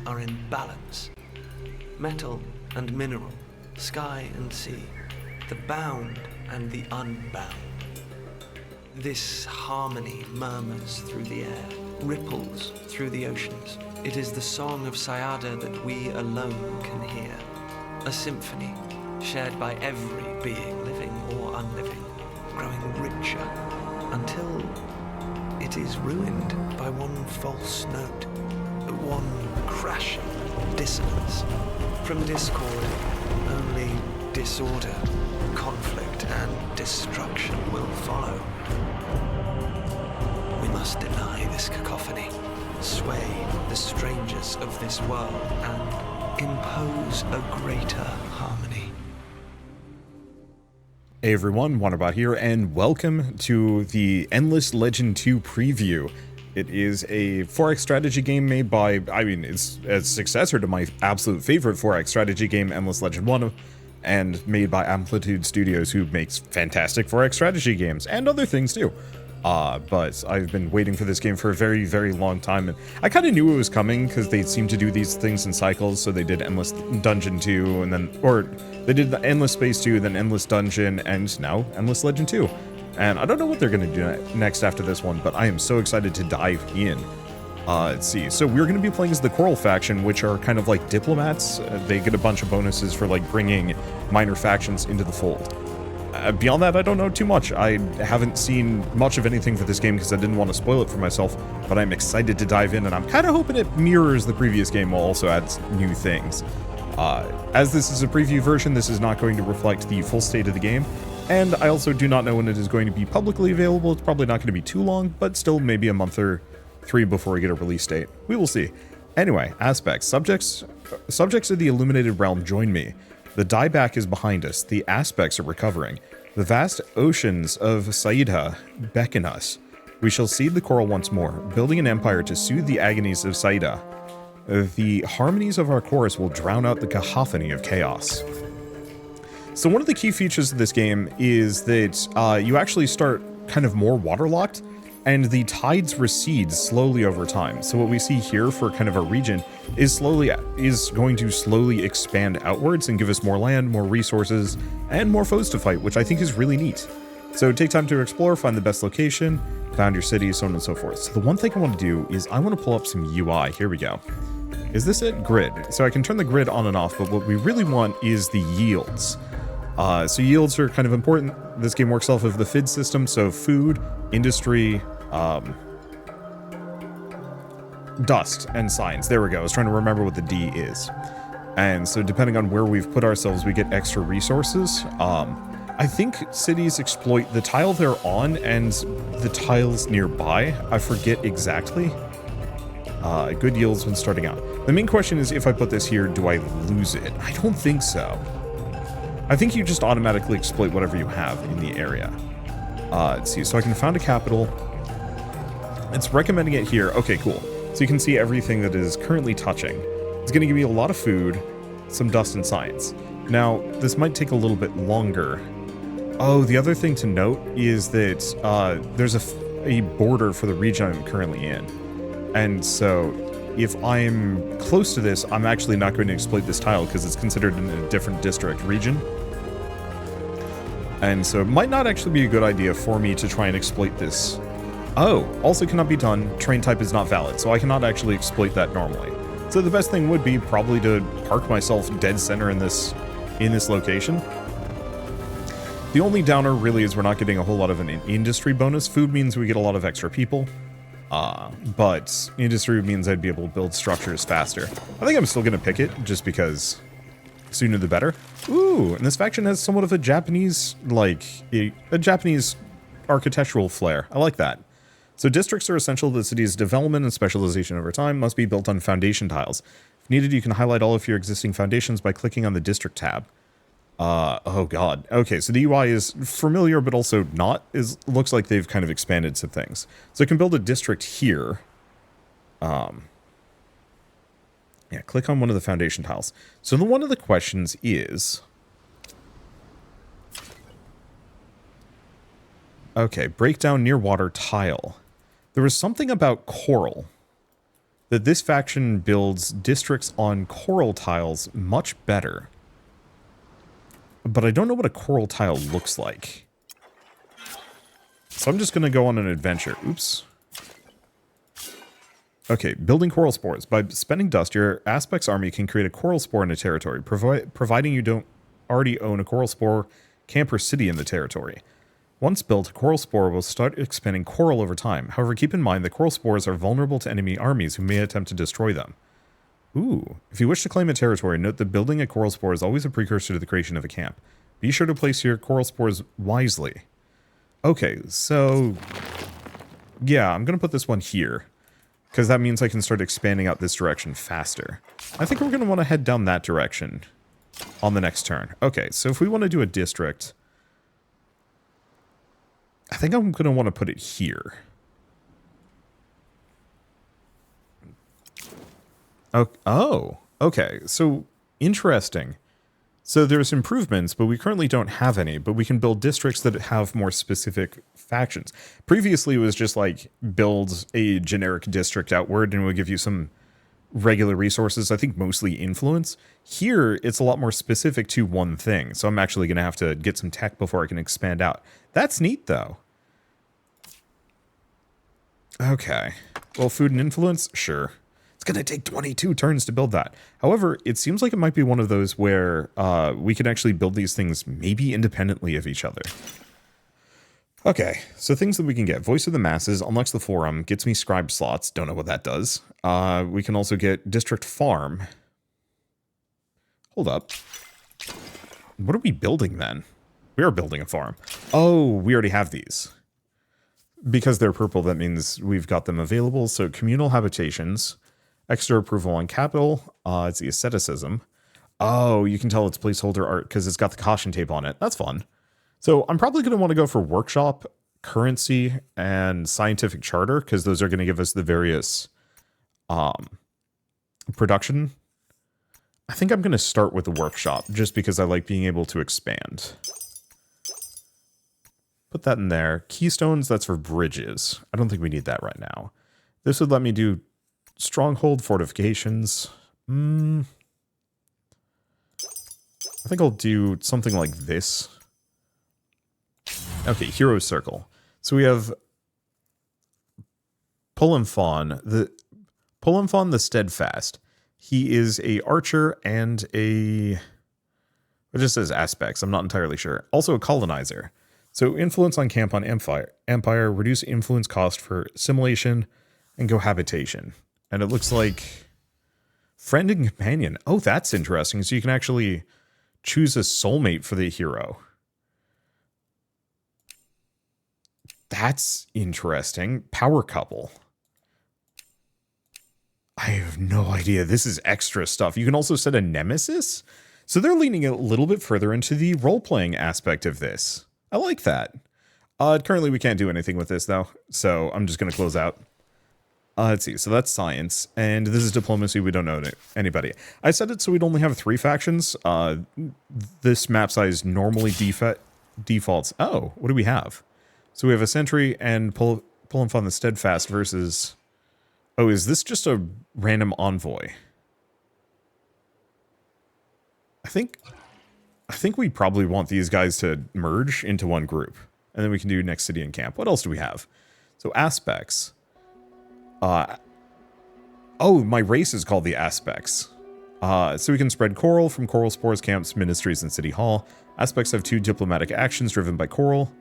are in balance. Metal and mineral, sky and sea, the bound and the unbound. This harmony murmurs through the air, ripples through the oceans. It is the song of Sayada that we alone can hear. A symphony shared by every being, living or unliving, growing richer until it is ruined by one false note, one crashing dissonance. From discord, only disorder, conflict, and destruction will follow. We must deny this cacophony, sway the strangers of this world, and impose a greater harmony. Hey everyone, Wanderbot here, and welcome to the Endless Legend 2 preview. It is a 4X strategy game made by, it's a successor to my absolute favorite 4X strategy game, Endless Legend 1, and made by Amplitude Studios, who makes fantastic 4X strategy games, and other things too. But I've been waiting for this game for a very, very long time, and I kind of knew it was coming, because they seem to do these things in cycles. So they did Endless Dungeon 2, and then, or they did the Endless Space 2, then Endless Dungeon, and now Endless Legend 2. And I don't know what they're going to do next after this one, but I am so excited to dive in. Let's see. So we're going to be playing as the Coral faction, which are kind of like diplomats. They get a bunch of bonuses for like bringing minor factions into the fold. Beyond that, I don't know too much. I haven't seen much of anything for this game because I didn't want to spoil it for myself, but I'm excited to dive in, and I'm kind of hoping it mirrors the previous game while also adds new things. As this is a preview version, this is not going to reflect the full state of the game, and I also do not know when it is going to be publicly available. It's probably not going to be too long, but still maybe a month or 3 before we get a release date. We will see. Anyway, aspects. Subjects of the illuminated realm join me. The dieback is behind us. The aspects are recovering. The vast oceans of Saida beckon us. We shall seed the coral once more, building an empire to soothe the agonies of Saida. The harmonies of our chorus will drown out the cacophony of chaos. So one of the key features of this game is that you actually start kind of more waterlocked, and the tides recede slowly over time. So what we see here for kind of a region is going to slowly expand outwards and give us more land, more resources, and more foes to fight, which I think is really neat. So take time to explore, find the best location, found your city, so on and so forth. So the one thing I want to do is I want to pull up some UI. Here we go. Is this it? Grid. So I can turn the grid on and off, but what we really want is the yields. So yields are kind of important. This game works off of the FID system, so food, industry, dust, and science. There we go. I was trying to remember what the D is. And so depending on where we've put ourselves, we get extra resources. I think cities exploit the tile they're on and the tiles nearby. I forget exactly. Good yields when starting out. The main question is, if I put this here, do I lose it? I don't think so. I think you just automatically exploit whatever you have in the area. Let's see, so I can found a capital. It's recommending it here. Okay, cool. So you can see everything that is currently touching. It's going to give me a lot of food, some dust, and science. Now, this might take a little bit longer. Oh, the other thing to note is that there's a border for the region I'm currently in. And so if I'm close to this, I'm actually not going to exploit this tile because it's considered in a different district region. And so it might not actually be a good idea for me to try and exploit this. Oh, also cannot be done. Train type is not valid, so I cannot actually exploit that normally. So the best thing would be probably to park myself dead center in this location. The only downer really is we're not getting a whole lot of an industry bonus. Food means we get a lot of extra people. But industry means I'd be able to build structures faster. I think I'm still going to pick it, just because sooner the better. Ooh, and this faction has somewhat of a Japanese, a Japanese architectural flair. I like that. So districts are essential to the city's development and specialization over time, must be built on foundation tiles. If needed, you can highlight all of your existing foundations by clicking on the district tab. Oh god. Okay, so the UI is familiar, but also not. Looks like they've kind of expanded some things. So I can build a district here. Yeah, click on one of the foundation tiles. So one of the questions is... Okay, break down near water tile. There was something about coral. that this faction builds districts on coral tiles much better. But I don't know what a coral tile looks like. So I'm just going to go on an adventure. Oops. Okay, building coral spores. By spending dust, your Aspect's army can create a coral spore in a territory, providing you don't already own a coral spore camp or city in the territory. Once built, a coral spore will start expanding coral over time. However, keep in mind that coral spores are vulnerable to enemy armies who may attempt to destroy them. Ooh. If you wish to claim a territory, note that building a coral spore is always a precursor to the creation of a camp. Be sure to place your coral spores wisely. Okay, so... yeah, I'm going to put this one here, because that means I can start expanding out this direction faster. I think we're going to want to head down that direction on the next turn. Okay, so if we want to do a district... I think I'm going to want to put it here. Oh, okay. So, interesting. So there's improvements, but we currently don't have any, but we can build districts that have more specific factions. Previously, it was just like, build a generic district outward and it would give you some regular resources, I think mostly influence. Here, it's a lot more specific to one thing, so I'm actually going to have to get some tech before I can expand out. That's neat, though. Okay. Well, food and influence? Sure. It's going to take 22 turns to build that. However, it seems like it might be one of those where we can actually build these things maybe independently of each other. Okay, so things that we can get. Voice of the Masses, unlocks the Forum, gets me scribe slots. Don't know what that does. We can also get District Farm. Hold up. What are we building then? We are building a farm. Oh, we already have these. Because they're purple, that means we've got them available. So communal habitations, extra approval on capital. It's the asceticism. Oh, you can tell it's placeholder art because it's got the caution tape on it. That's fun. So I'm probably going to want to go for workshop, currency, and scientific charter because those are going to give us the various production. I think I'm going to start with the workshop just because I like being able to expand. Put that in there. Keystones, that's for bridges. I don't think we need that right now. This would let me do stronghold fortifications. I think I'll do something like this. Okay, hero circle. So we have Pulimphon the Steadfast. He is a archer and a... it just says aspects. I'm not entirely sure. Also a colonizer. So influence on camp on Empire, reduce influence cost for assimilation, and cohabitation. And it looks like friend and companion. Oh, that's interesting. So you can actually choose a soulmate for the hero. That's interesting. Power couple. I have no idea. This is extra stuff. You can also set a nemesis. So they're leaning a little bit further into the role-playing aspect of this. I like that. Currently, we can't do anything with this, though, so I'm just going to close out. Let's see. So that's science, and this is diplomacy. We don't know anybody. I set it so we'd only have 3 factions. This map size normally defaults. Oh, what do we have? So we have a sentry and Pulimphon the Steadfast versus... oh, is this just a random envoy? I think we probably want these guys to merge into one group. And then we can do next city and camp. What else do we have? So aspects. Oh, my race is called the Aspects. So we can spread coral from coral spores, camps, ministries, and city hall. Aspects have 2 diplomatic actions driven by coral.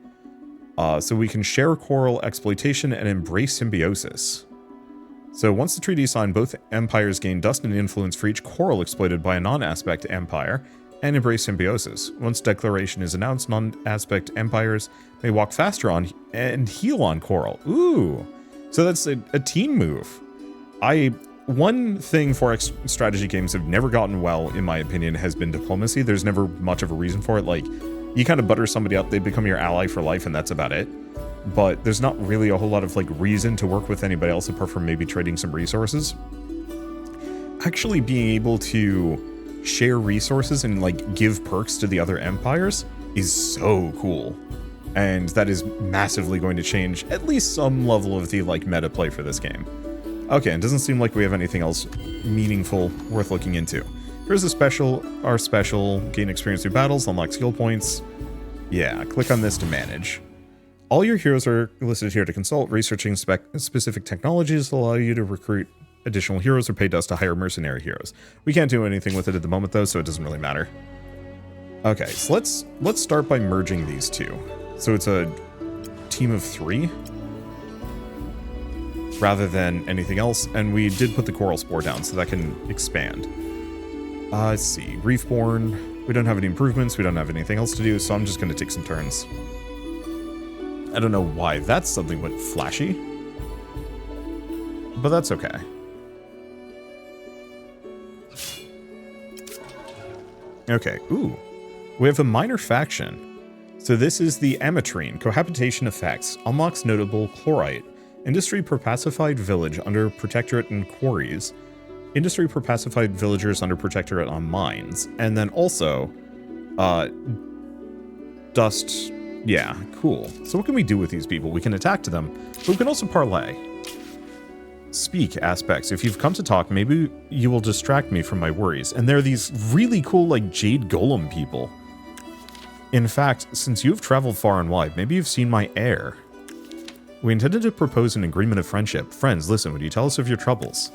So we can share coral exploitation and embrace symbiosis. So once the treaty is signed, both empires gain dust and influence for each coral exploited by a non-aspect empire, and embrace symbiosis. Once declaration is announced, non-aspect empires may walk faster on and heal on coral. Ooh, so that's a team move. One thing Forex strategy games have never gotten well, in my opinion, has been diplomacy. There's never much of a reason for it. Like, you kind of butter somebody up, they become your ally for life, and that's about it. But there's not really a whole lot of, like, reason to work with anybody else apart from maybe trading some resources. Actually being able to share resources and, like, give perks to the other empires is so cool. And that is massively going to change at least some level of the, like, meta play for this game. Okay, it doesn't seem like we have anything else meaningful worth looking into. Here's our special, gain experience through battles, unlock skill points. Yeah, click on this to manage. All your heroes are listed here to consult. Researching specific technologies will allow you to recruit additional heroes or pay dust to hire mercenary heroes. We can't do anything with it at the moment though, so it doesn't really matter. Okay, so let's start by merging these two. So it's a team of 3 rather than anything else, and we did put the coral spore down so that can expand. Let's see, Reefborn. We don't have any improvements, we don't have anything else to do, so I'm just going to take some turns. I don't know why that's something went flashy, but that's okay. Okay, ooh. We have a minor faction. So this is the Ametrine. Cohabitation effects. Unlocks notable chlorite. Industry per pacified village under protectorate and quarries. Industry per pacified villagers under protectorate on mines. And then also, dust. Yeah, cool. So what can we do with these people? We can attack to them, but we can also parlay. Speak aspects. If you've come to talk, maybe you will distract me from my worries. And there are these really cool, like, jade golem people. In fact, since you've traveled far and wide, maybe you've seen my heir. We intended to propose an agreement of friendship. Friends, listen, would you tell us of your troubles?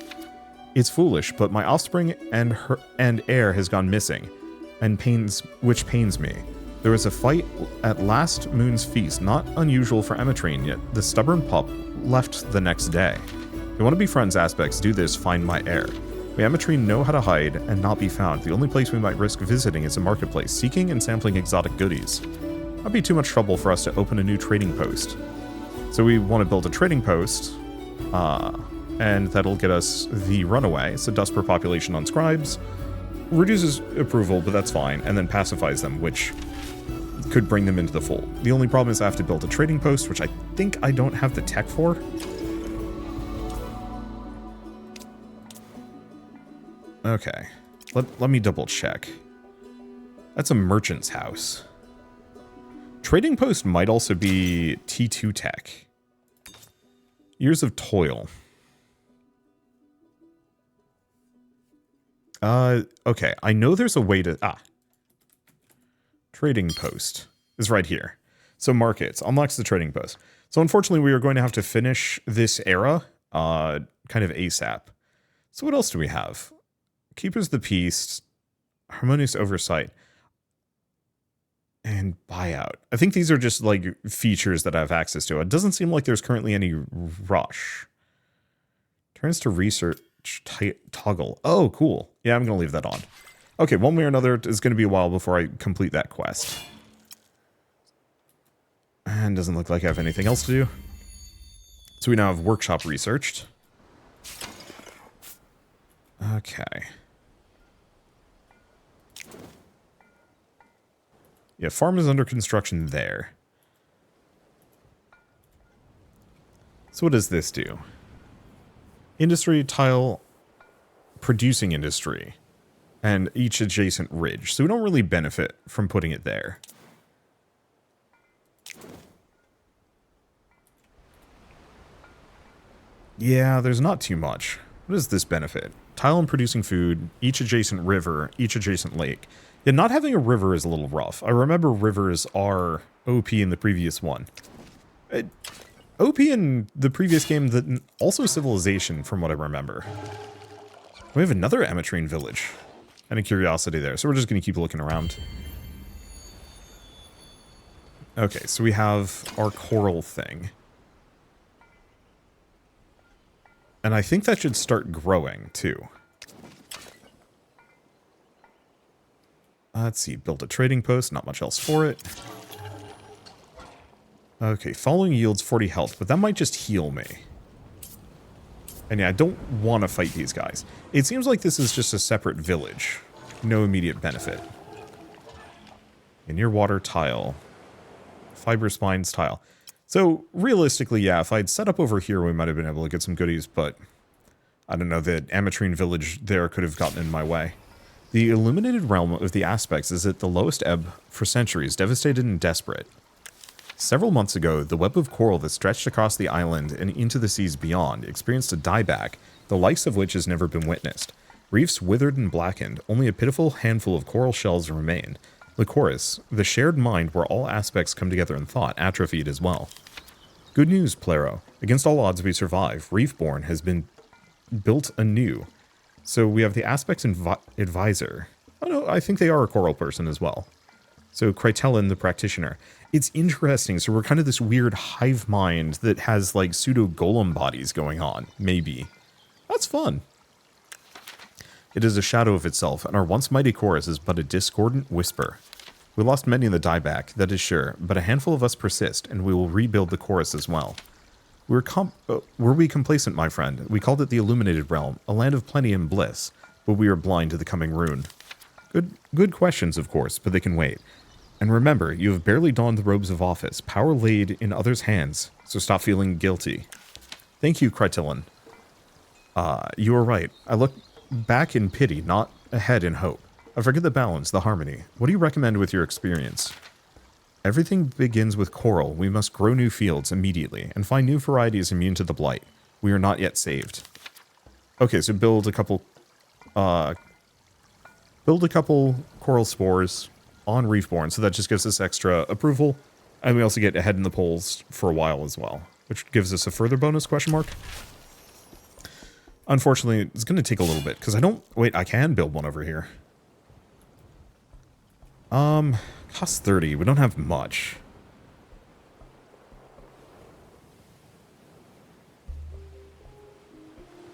It's foolish, but my offspring and heir has gone missing, which pains me. There was a fight at last moon's feast, not unusual for Ametrine, yet the stubborn pup left the next day. You want to be friends, aspects, do this, find my heir. We Ametrine know how to hide and not be found. The only place we might risk visiting is a marketplace, seeking and sampling exotic goodies. That'd be too much trouble for us to open a new trading post. So we want to build a trading post, and that'll get us the runaway, so dust per population on scribes, reduces approval, but that's fine, and then pacifies them, which could bring them into the fold. The only problem is I have to build a trading post, which I think I don't have the tech for. Okay, let me double check. That's a merchant's house. Trading post might also be T2 tech. Years of toil. Okay, I know there's a way to... Trading post is right here. So markets, unlocks the trading post. So unfortunately we are going to have to finish this era, kind of ASAP. So what else do we have? Keepers of the Peace, Harmonious Oversight, and Buyout. I think these are just like features that I have access to. It doesn't seem like there's currently any rush. Turns to research toggle. Oh, cool. Yeah, I'm going to leave that on. Okay, one way or another, it's going to be a while before I complete that quest. And doesn't look like I have anything else to do. So we now have workshop researched. Okay. Yeah, farm is under construction there. So what does this do? Industry, tile, producing industry, and each adjacent ridge. So we don't really benefit from putting it there. Yeah, there's not too much. What does this benefit? Tile and producing food, each adjacent river, each adjacent lake. Yeah, not having a river is a little rough. I remember rivers are OP in the previous one. OP in the previous game, also Civilization, from what I remember. We have another Ametrine village. And a curiosity there, so we're just going to keep looking around. Okay, so we have our coral thing. And I think that should start growing, too. Let's see, build a trading post, not much else for it. Okay, following yields 40 health, but that might just heal me. And yeah, I don't want to fight these guys. It seems like this is just a separate village. No immediate benefit. A near water tile. Fiber spines tile. So, realistically, yeah, if I'd set up over here, we might have been able to get some goodies, but I don't know, the Ametrine village there could have gotten in my way. The illuminated realm of the aspects is at the lowest ebb for centuries, devastated and desperate. Several months ago, the web of coral that stretched across the island and into the seas beyond experienced a dieback, the likes of which has never been witnessed. Reefs withered and blackened, only a pitiful handful of coral shells remained. Lycoris, the shared mind where all aspects come together in thought, atrophied as well. Good news, Plero. Against all odds we survive. Reefborn has been built anew. So we have the aspects advisor. Oh no, I think they are a coral person as well. So Krytellin, the practitioner. It's interesting. So we're kind of this weird hive mind that has like pseudo golem bodies going on. Maybe. That's fun. It is a shadow of itself, and our once mighty chorus is but a discordant whisper. We lost many in the dieback, that is sure, but a handful of us persist, and we will rebuild the chorus as well. Were we complacent, my friend? We called it the Illuminated Realm, a land of plenty and bliss, but we are blind to the coming ruin. Good questions, of course, but they can wait. And remember, you have barely donned the robes of office, power laid in others' hands, so stop feeling guilty. Thank you, Krytellin. You are right. I look back in pity, not ahead in hope. I forget the balance, the harmony. What do you recommend with your experience? Everything begins with coral. We must grow new fields immediately, and find new varieties immune to the blight. We are not yet saved. Okay, so build a couple coral spores on Reefborn, so that just gives us extra approval, and we also get ahead in the polls for a while as well, which gives us a further bonus, question mark. Unfortunately, it's going to take a little bit, because I can build one over here. Cost 30, we don't have much.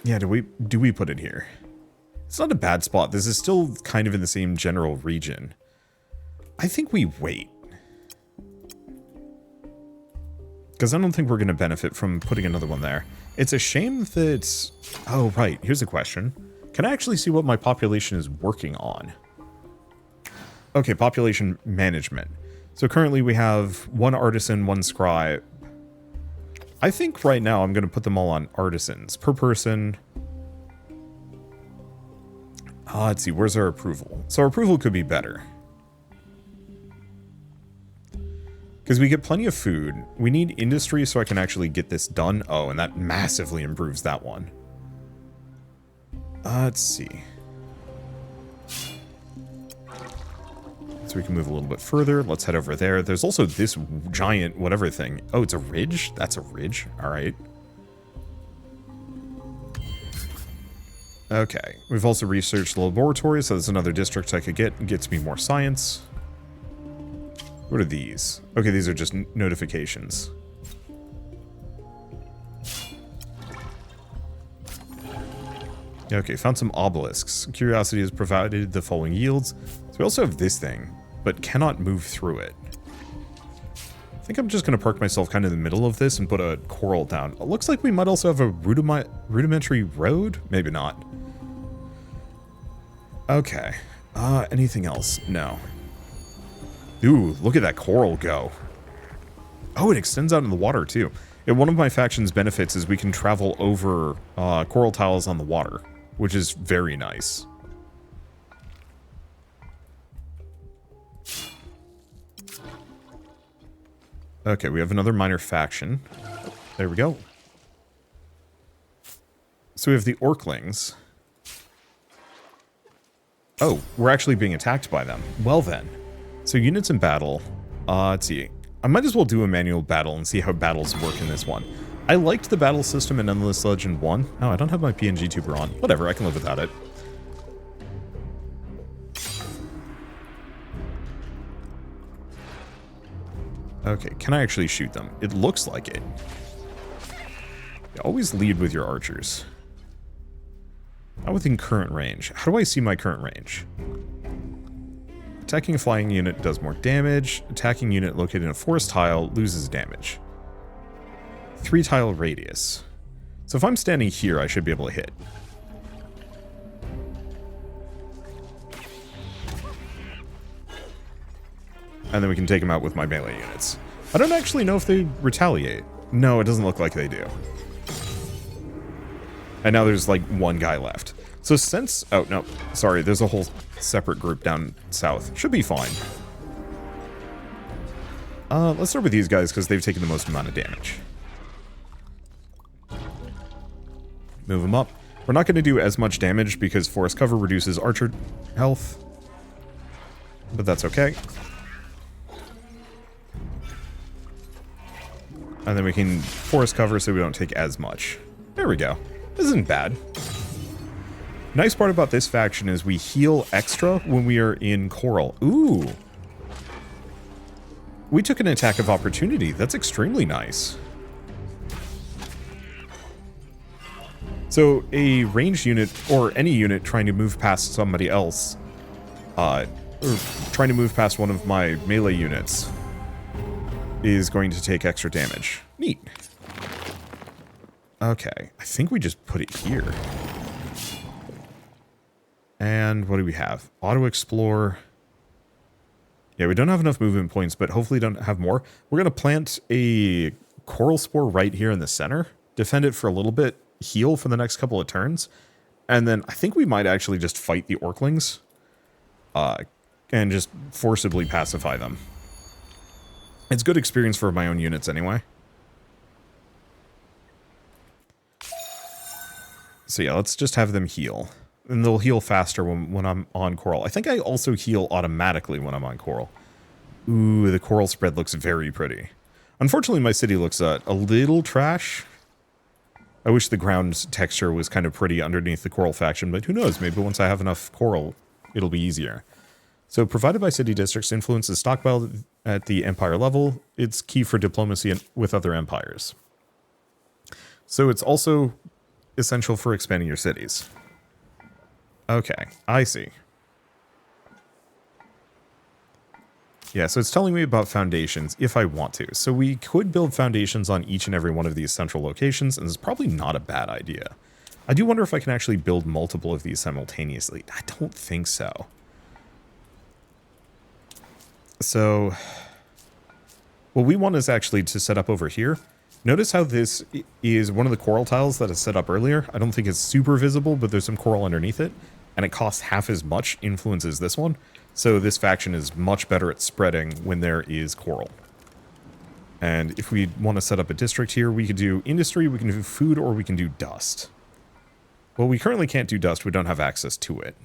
Yeah, do we put it here? It's not a bad spot. This is still kind of in the same general region. I think we wait. Because I don't think we're going to benefit from putting another one there. It's a shame that... Oh, right. Here's a question. Can I actually see what my population is working on? Okay, population management. So currently we have one artisan, one scribe. I think right now I'm going to put them all on artisans. Per person... let's see. Where's our approval? So our approval could be better. Because we get plenty of food. We need industry so I can actually get this done. Oh, and that massively improves that one. Let's see. So we can move a little bit further. Let's head over there. There's also this giant whatever thing. Oh, it's a ridge? That's a ridge. All right. Okay. We've also researched the laboratory, so there's another district I could get. It gets me more science. What are these? Okay, these are just notifications. Okay, found some obelisks. Curiosity has provided the following yields. So we also have this thing, but cannot move through it. I think I'm just going to park myself kind of in the middle of this and put a coral down. It looks like we might also have a rudimentary road? Maybe not. Okay. Anything else? No. Ooh, look at that coral go. Oh, it extends out in the water, too. And one of my faction's benefits is we can travel over coral tiles on the water, which is very nice. Okay, we have another minor faction. There we go. So we have the Orklings. Oh, we're actually being attacked by them. Well then. So units in battle. Let's see. I might as well do a manual battle and see how battles work in this one. I liked the battle system in Endless Legend 1. Oh, I don't have my PNG tuber on. Whatever, I can live without it. Okay, can I actually shoot them? It looks like it. You always lead with your archers. Not within current range. How do I see my current range? Attacking a flying unit does more damage. Attacking unit located in a forest tile loses damage. 3 tile radius. So if I'm standing here, I should be able to hit. And then we can take them out with my melee units. I don't actually know if they retaliate. No, it doesn't look like they do. And now there's like one guy left. So since... Oh, no. Sorry, there's a whole separate group down south. Should be fine. Let's start with these guys because they've taken the most amount of damage. Move them up. We're not going to do as much damage because forest cover reduces archer health. But that's okay. And then we can forest cover so we don't take as much. There we go. This isn't bad. Nice part about this faction is we heal extra when we are in coral. Ooh. We took an attack of opportunity. That's extremely nice. So a ranged unit, or any unit trying to move past somebody else, or trying to move past one of my melee units, is going to take extra damage. Neat. Okay, I think we just put it here. And what do we have? Auto-explore. Yeah, we don't have enough movement points, but hopefully don't have more. We're going to plant a coral spore right here in the center, defend it for a little bit, heal for the next couple of turns, and then I think we might actually just fight the orclings and just forcibly pacify them. It's good experience for my own units anyway. So yeah, let's just have them heal. And they'll heal faster when I'm on coral. I think I also heal automatically when I'm on coral. Ooh, the coral spread looks very pretty. Unfortunately, my city looks a little trash. I wish the ground texture was kind of pretty underneath the coral faction, but who knows, maybe once I have enough coral, it'll be easier. So, provided by city districts influences stockpile at the empire level, it's key for diplomacy with other empires. So it's also essential for expanding your cities. Okay, I see. Yeah, so it's telling me about foundations if I want to. So we could build foundations on each and every one of these central locations, and it's probably not a bad idea. I do wonder if I can actually build multiple of these simultaneously. I don't think so. So what we want is actually to set up over here. Notice how this is one of the coral tiles that I set up earlier. I don't think it's super visible, but there's some coral underneath it, and it costs half as much influence as this one. So this faction is much better at spreading when there is coral. And if we want to set up a district here, we could do industry, we can do food, or we can do dust. Well, we currently can't do dust. We don't have access to it.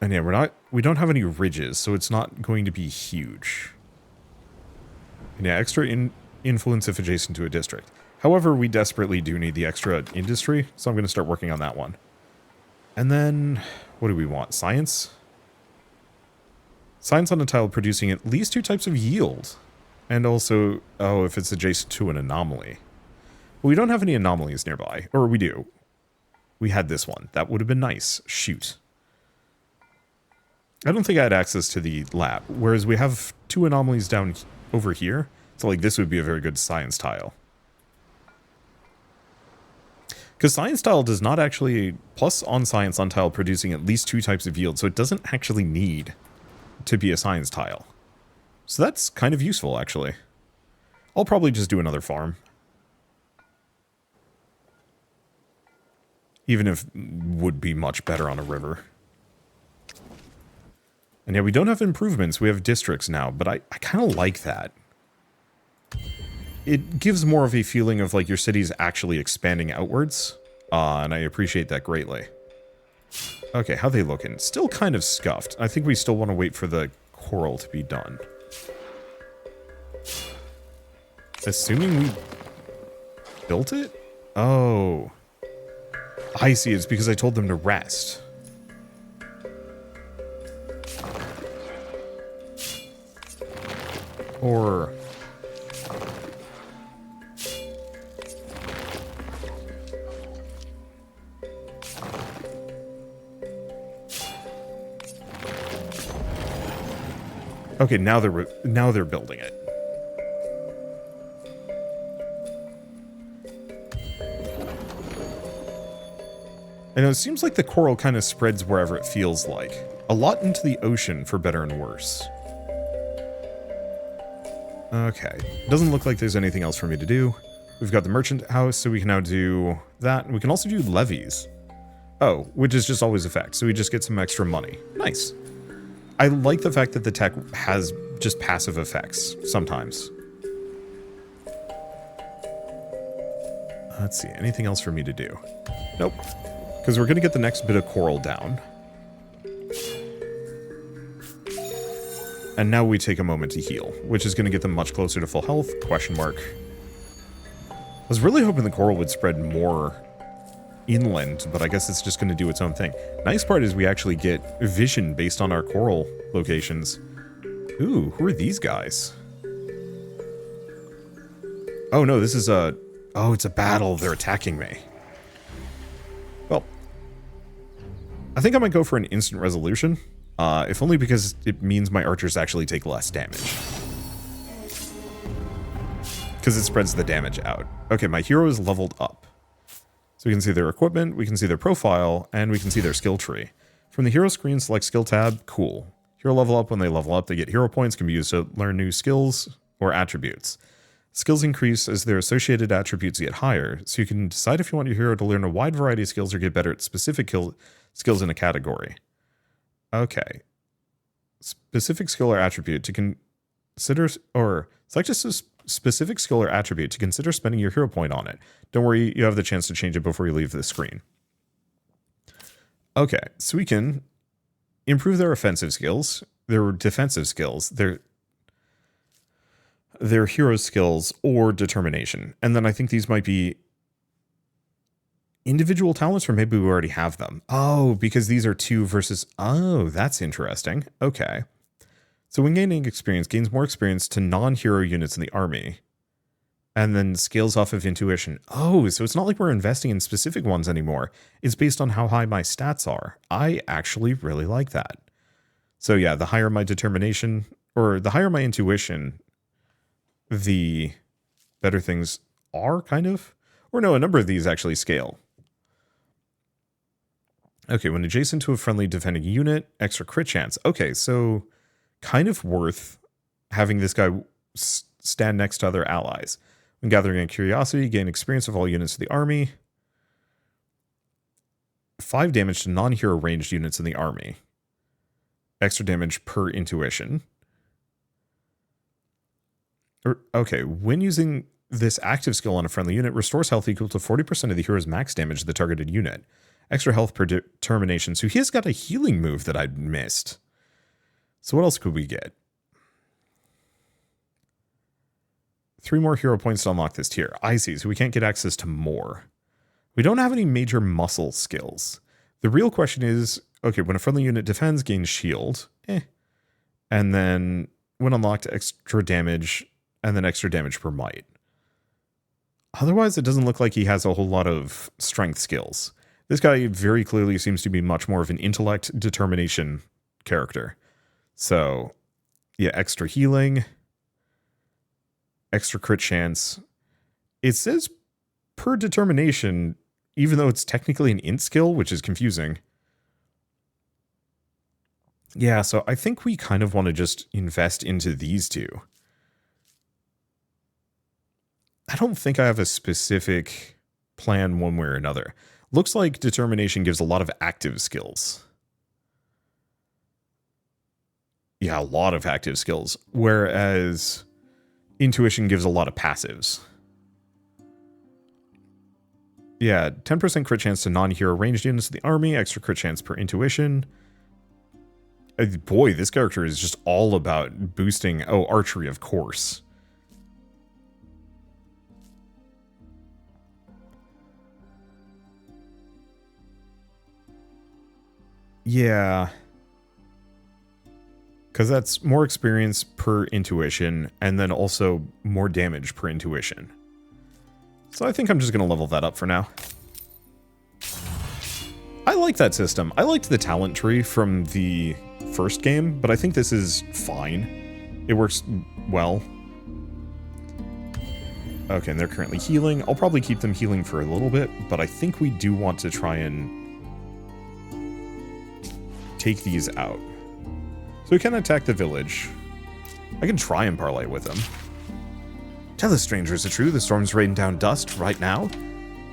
And yeah, we don't have any ridges, so it's not going to be huge. And yeah, extra influence if adjacent to a district. However, we desperately do need the extra industry, so I'm going to start working on that one. And then, what do we want? Science? Science on a tile producing at least 2 types of yield. And also, oh, if it's adjacent to an anomaly. Well, we don't have any anomalies nearby. Or we do. We had this one. That would have been nice. Shoot. I don't think I had access to the lab. Whereas we have 2 anomalies down over here. So, like, this would be a very good science tile. Because science tile does not actually, plus on science on tile producing at least 2 types of yield, so it doesn't actually need to be a science tile. So that's kind of useful, actually. I'll probably just do another farm. Even if would be much better on a river. And yeah, we don't have improvements, we have districts now, but I kind of like that. It gives more of a feeling of like your city's actually expanding outwards, and I appreciate that greatly. Okay, how they looking? Still kind of scuffed. I think we still want to wait for the coral to be done. Assuming we built it? Oh. I see, it's because I told them to rest. Or... okay, now they're building it. I know, it seems like the coral kind of spreads wherever it feels like. A lot into the ocean, for better and worse. Okay. Doesn't look like there's anything else for me to do. We've got the merchant house, so we can now do that. We can also do levies. Oh, which is just always a fact, so we just get some extra money. Nice. I like the fact that the tech has just passive effects sometimes. Let's see, anything else for me to do? Nope. Because we're going to get the next bit of coral down. And now we take a moment to heal, which is going to get them much closer to full health, question mark. I was really hoping the coral would spread more inland, but I guess it's just going to do its own thing. Nice part is we actually get vision based on our coral locations. Ooh, who are these guys? Oh no, this is a... Oh, it's a battle. They're attacking me. Well, I think I might go for an instant resolution. If only because it means my archers actually take less damage. Because it spreads the damage out. Okay, my hero is leveled up. So we can see their equipment, we can see their profile, and we can see their skill tree. From the hero screen, select skill tab. Cool. Hero level up. When they level up, they get hero points, can be used to learn new skills or attributes. Skills increase as their associated attributes get higher, so you can decide if you want your hero to learn a wide variety of skills or get better at specific skills in a category. Okay. Specific skill or attribute to consider, or select a specific skill or attribute to consider spending your hero point on it. Don't worry, you have the chance to change it before you leave the screen. Okay, so we can improve their offensive skills, their defensive skills, their hero skills, or determination. And then I think these might be individual talents, or maybe we already have them. Oh, because these are 2 versus... Oh, that's interesting. Okay. So when gaining experience, gains more experience to non-hero units in the army. And then scales off of intuition. Oh, so it's not like we're investing in specific ones anymore. It's based on how high my stats are. I actually really like that. So yeah, the higher my determination, or the higher my intuition, the better things are, kind of. Or no, a number of these actually scale. Okay, when adjacent to a friendly defending unit, extra crit chance. Okay, so kind of worth having this guy stand next to other allies. When gathering a curiosity, gain experience of all units of the army. 5 damage to non-hero ranged units in the army. Extra damage per intuition. Okay, when using this active skill on a friendly unit, restores health equal to 40% of the hero's max damage to the targeted unit. Extra health per determination. So he has got a healing move that I missed. So what else could we get? 3 more hero points to unlock this tier. I see, so we can't get access to more. We don't have any major muscle skills. The real question is, okay, when a friendly unit defends, gains shield. And then when unlocked, extra damage, and then extra damage per might. Otherwise, it doesn't look like he has a whole lot of strength skills. This guy very clearly seems to be much more of an intellect determination character. So, yeah, extra healing, extra crit chance. It says per determination, even though it's technically an int skill, which is confusing. Yeah, so I think we kind of want to just invest into these 2. I don't think I have a specific plan one way or another. Looks like determination gives a lot of active skills. Yeah, a lot of active skills. Whereas intuition gives a lot of passives. Yeah, 10% crit chance to non-hero ranged units of the army. Extra crit chance per intuition. Boy, this character is just all about boosting... Oh, archery, of course. Yeah. Because that's more experience per intuition, and then also more damage per intuition. So I think I'm just going to level that up for now. I like that system. I liked the talent tree from the first game, but I think this is fine. It works well. Okay, and they're currently healing. I'll probably keep them healing for a little bit, but I think we do want to try and take these out. So we can attack the village. I can try and parlay with them. Tell us, stranger, is it true the storm's raining down dust right now?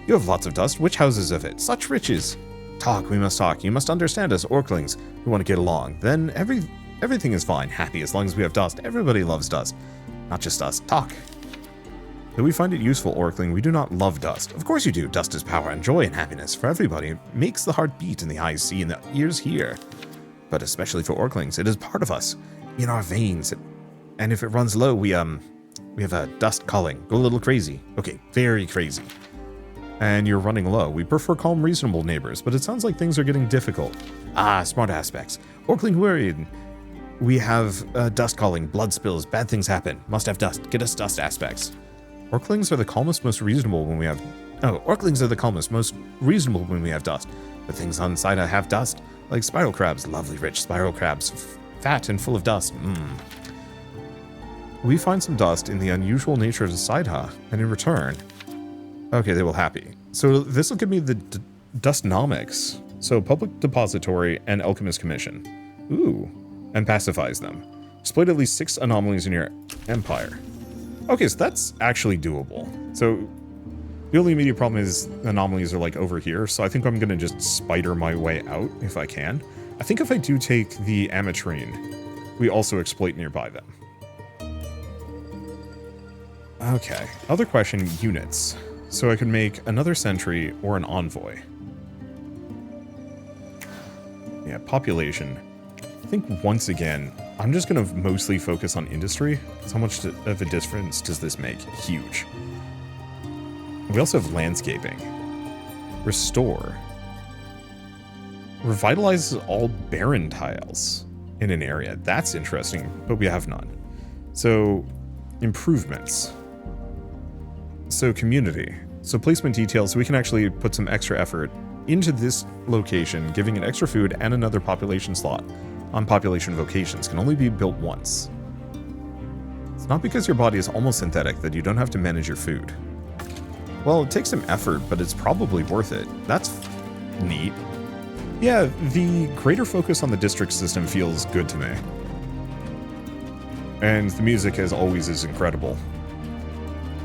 You have lots of dust. Which houses of it? Such riches. Talk, we must talk. You must understand us, Orklings. We want to get along. Then everything Everything is fine, happy, as long as we have dust. Everybody loves dust. Not just us. Talk. Though we find it useful, Orkling, we do not love dust. Of course you do. Dust is power and joy and happiness for everybody. It makes the heart beat and the eyes see and the ears hear. But especially for Orklings, it is part of us, in our veins. And if it runs low, we have a dust calling. Go a little crazy. Okay, very crazy. And you're running low. We prefer calm, reasonable neighbors, but it sounds like things are getting difficult. Ah, smart aspects. Orkling worried. We have dust calling, blood spills, bad things happen. Must have dust. Get us dust aspects. Orklings are the calmest, most reasonable when we have... Oh, Orklings are the calmest, most reasonable when we have dust. But things on Saida have dust, like spiral crabs. Lovely rich spiral crabs. Fat and full of dust. We find some dust in the unusual nature of the Saida, and in return... Okay, they will happy. So this will give me the Dustnomics. So Public Depository and Alchemist Commission. Ooh. And pacifies them. Exploit at least 6 anomalies in your empire. Okay, so that's actually doable. So the only immediate problem is anomalies are like over here, so I think I'm gonna just spider my way out if I can. I think if I do take the Ametrine, we also exploit nearby them. Okay, other question, units. So I could make another sentry or an envoy. Yeah, population. I think once again, I'm just going to mostly focus on industry. How much of a difference does this make? Huge. We also have landscaping. Restore. Revitalizes all barren tiles in an area. That's interesting, but we have none. So, improvements. So, community. So, placement details, so we can actually put some extra effort into this location, giving it extra food and another population slot on population vocations. Can only be built once. It's not because your body is almost synthetic that you don't have to manage your food. Well, it takes some effort, but it's probably worth it. That's neat. Yeah, the greater focus on the district system feels good to me. And the music, as always, is incredible.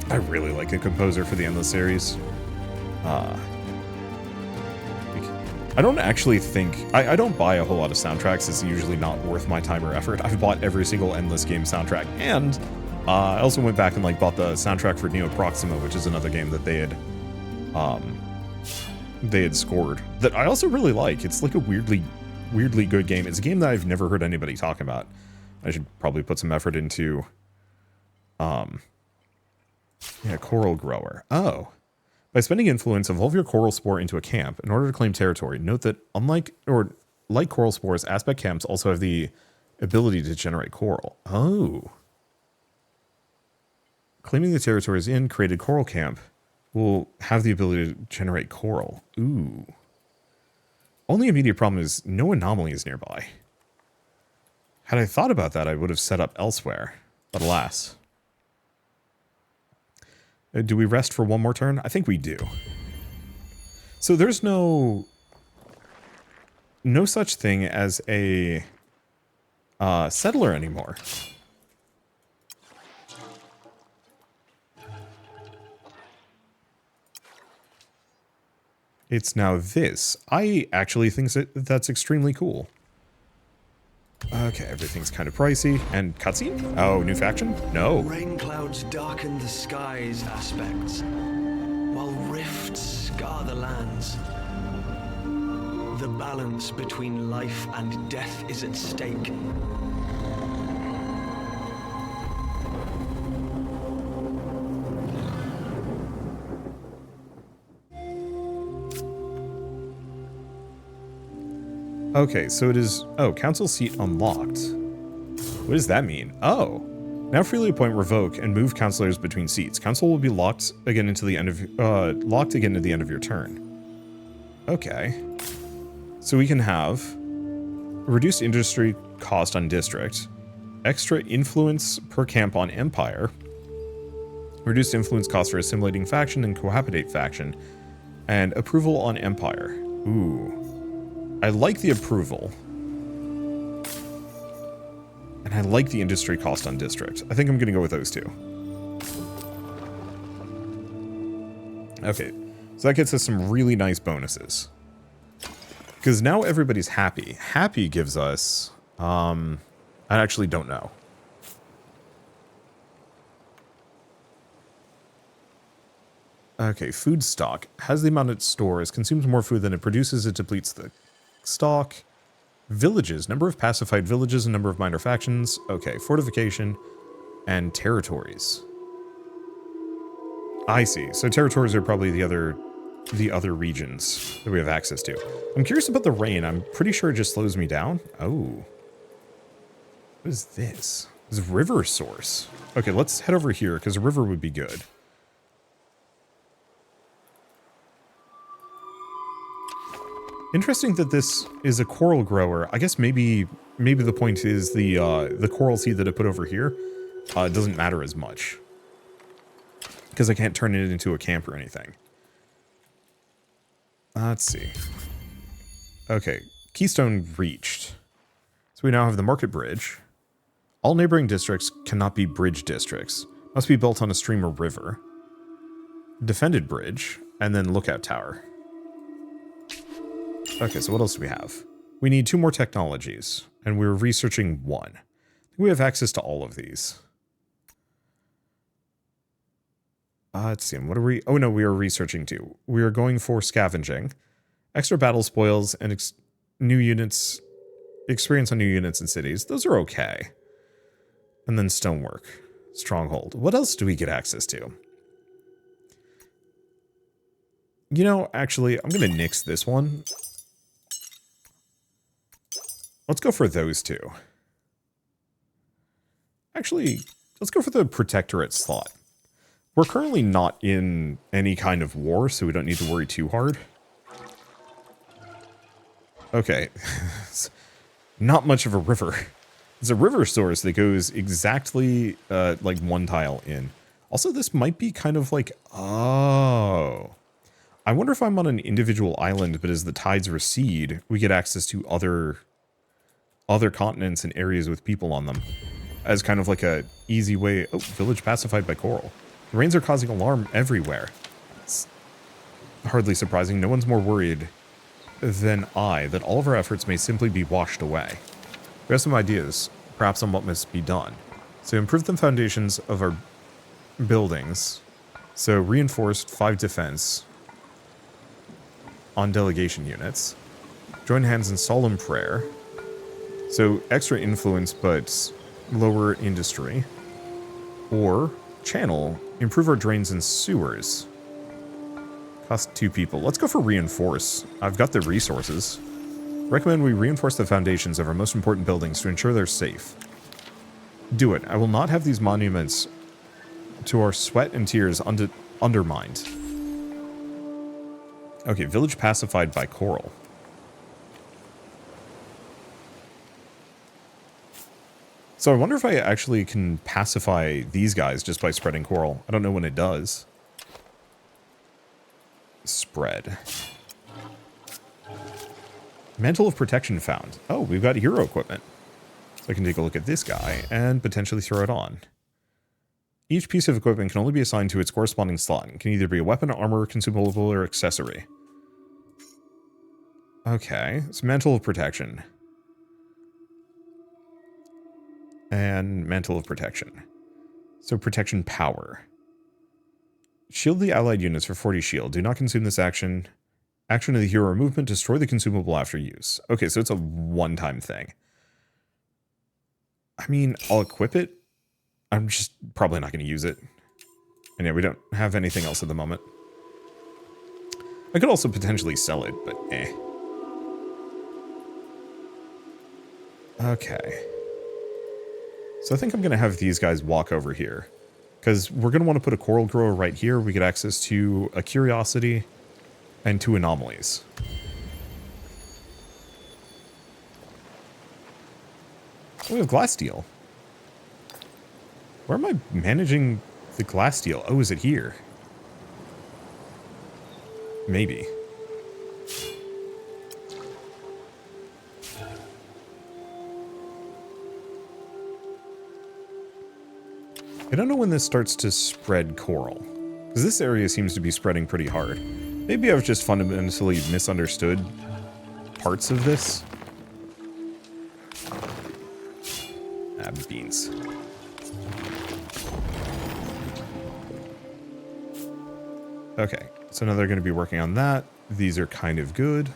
I really like the composer for the Endless series. I don't actually think... I don't buy a whole lot of soundtracks. It's usually not worth my time or effort. I've bought every single Endless game soundtrack. And I also went back and bought the soundtrack for Neo Proxima, which is another game that they had scored. That I also really like. It's like a weirdly good game. It's a game that I've never heard anybody talk about. I should probably put some effort into... Yeah, Coral Grower. Oh. By spending influence, evolve your coral spore into a camp in order to claim territory. Note that like coral spores, aspect camps also have the ability to generate coral. Oh. Claiming the territories in created coral camp will have the ability to generate coral. Ooh. Only immediate problem is no anomaly is nearby. Had I thought about that, I would have set up elsewhere. But alas. Do we rest for one more turn? I think we do. So there's no such thing as a settler anymore. It's now this. I actually think that's extremely cool. Okay, everything's kind of pricey. And cutscene? Oh, new faction? No. Rain clouds darken the skies aspects, while rifts scar the lands. The balance between life and death is at stake. Okay, so it is... Oh, council seat unlocked. What does that mean? Oh. Now freely appoint, revoke, and move councilors between seats. Council will be locked again into the end of your turn. Okay. So we can have reduced industry cost on district, extra influence per camp on empire, reduced influence cost for assimilating faction and cohabitate faction, and approval on empire. Ooh. I like the approval. And I like the industry cost on district. I think I'm going to go with those two. Okay, so that gets us some really nice bonuses. Because now everybody's happy. Happy gives us I actually don't know. Okay, food stock. Has the amount it stores, consumes more food than it produces, it depletes the stock. Villages. Number of pacified villages and number of minor factions. Okay, fortification and territories. I see. So territories are probably the other regions that we have access to. I'm curious about the rain. I'm pretty sure it just slows me down. Oh. What is this? This is river source. Okay, let's head over here because a river would be good. Interesting that this is a coral grower. I guess maybe the point is the coral seed that I put over here doesn't matter as much because I can't turn it into a camp or anything. Let's see. Okay, Keystone reached. So we now have the Market Bridge. All neighboring districts cannot be bridge districts. Must be built on a stream or river. Defended bridge, and then lookout tower. Okay, so what else do we have? We need 2 more technologies, and we're researching 1. I think we have access to all of these. Let's see, what are we... Oh no, we are researching 2. We are going for scavenging, extra battle spoils, and new units... Experience on new units and cities. Those are okay. And then stonework. Stronghold. What else do we get access to? You know, actually, I'm going to nix this one. Let's go for those 2. Actually, let's go for the Protectorate slot. We're currently not in any kind of war, so we don't need to worry too hard. Okay. Not much of a river. It's a river source that goes exactly like 1 tile in. Also, this might be kind of like... Oh. I wonder if I'm on an individual island, but as the tides recede, we get access to other continents and areas with people on them. As kind of like a easy way... Oh, village pacified by coral. The rains are causing alarm everywhere. It's hardly surprising. No one's more worried than I that all of our efforts may simply be washed away. We have some ideas, perhaps on what must be done. So improve the foundations of our buildings. So reinforced 5 defense on delegation units. Join hands in solemn prayer. So extra influence but lower industry. Or channel, improve our drains and sewers. Cost 2 people. Let's go for reinforce. I've got the resources. Recommend we reinforce the foundations of our most important buildings to ensure they're safe. Do it. I will not have these monuments to our sweat and tears undermined. Okay, village pacified by coral. So I wonder if I actually can pacify these guys just by spreading coral. I don't know when it does. Spread. Mantle of Protection found. Oh, we've got hero equipment. So I can take a look at this guy and potentially throw it on. Each piece of equipment can only be assigned to its corresponding slot. It can either be a weapon, armor, consumable, or accessory. Okay, it's Mantle of Protection. And Mantle of Protection. So protection power. Shield the allied units for 40 shield. Do not consume this action. Action of the hero movement. Destroy the consumable after use. Okay, so it's a one-time thing. I mean, I'll equip it. I'm just probably not going to use it. And yeah, we don't have anything else at the moment. I could also potentially sell it, but eh. Okay. So I think I'm going to have these guys walk over here. Because we're going to want to put a coral grower right here. We get access to a curiosity and 2 anomalies. We have glass steel. Where am I managing the glass steel? Oh, is it here? Maybe. I don't know when this starts to spread coral, because this area seems to be spreading pretty hard. Maybe I've just fundamentally misunderstood parts of this. Beans. Okay, so now they're going to be working on that. These are kind of good.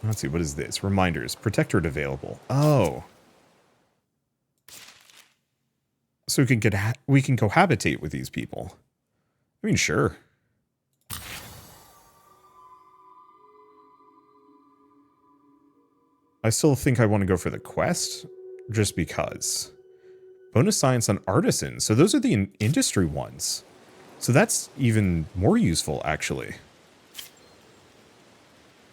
Let's see, what is this? Reminders. Protectorate available. Oh. So we can cohabitate with these people. I mean, sure. I still think I want to go for the quest, just because. Bonus science on artisans. So those are the industry ones. So that's even more useful, actually.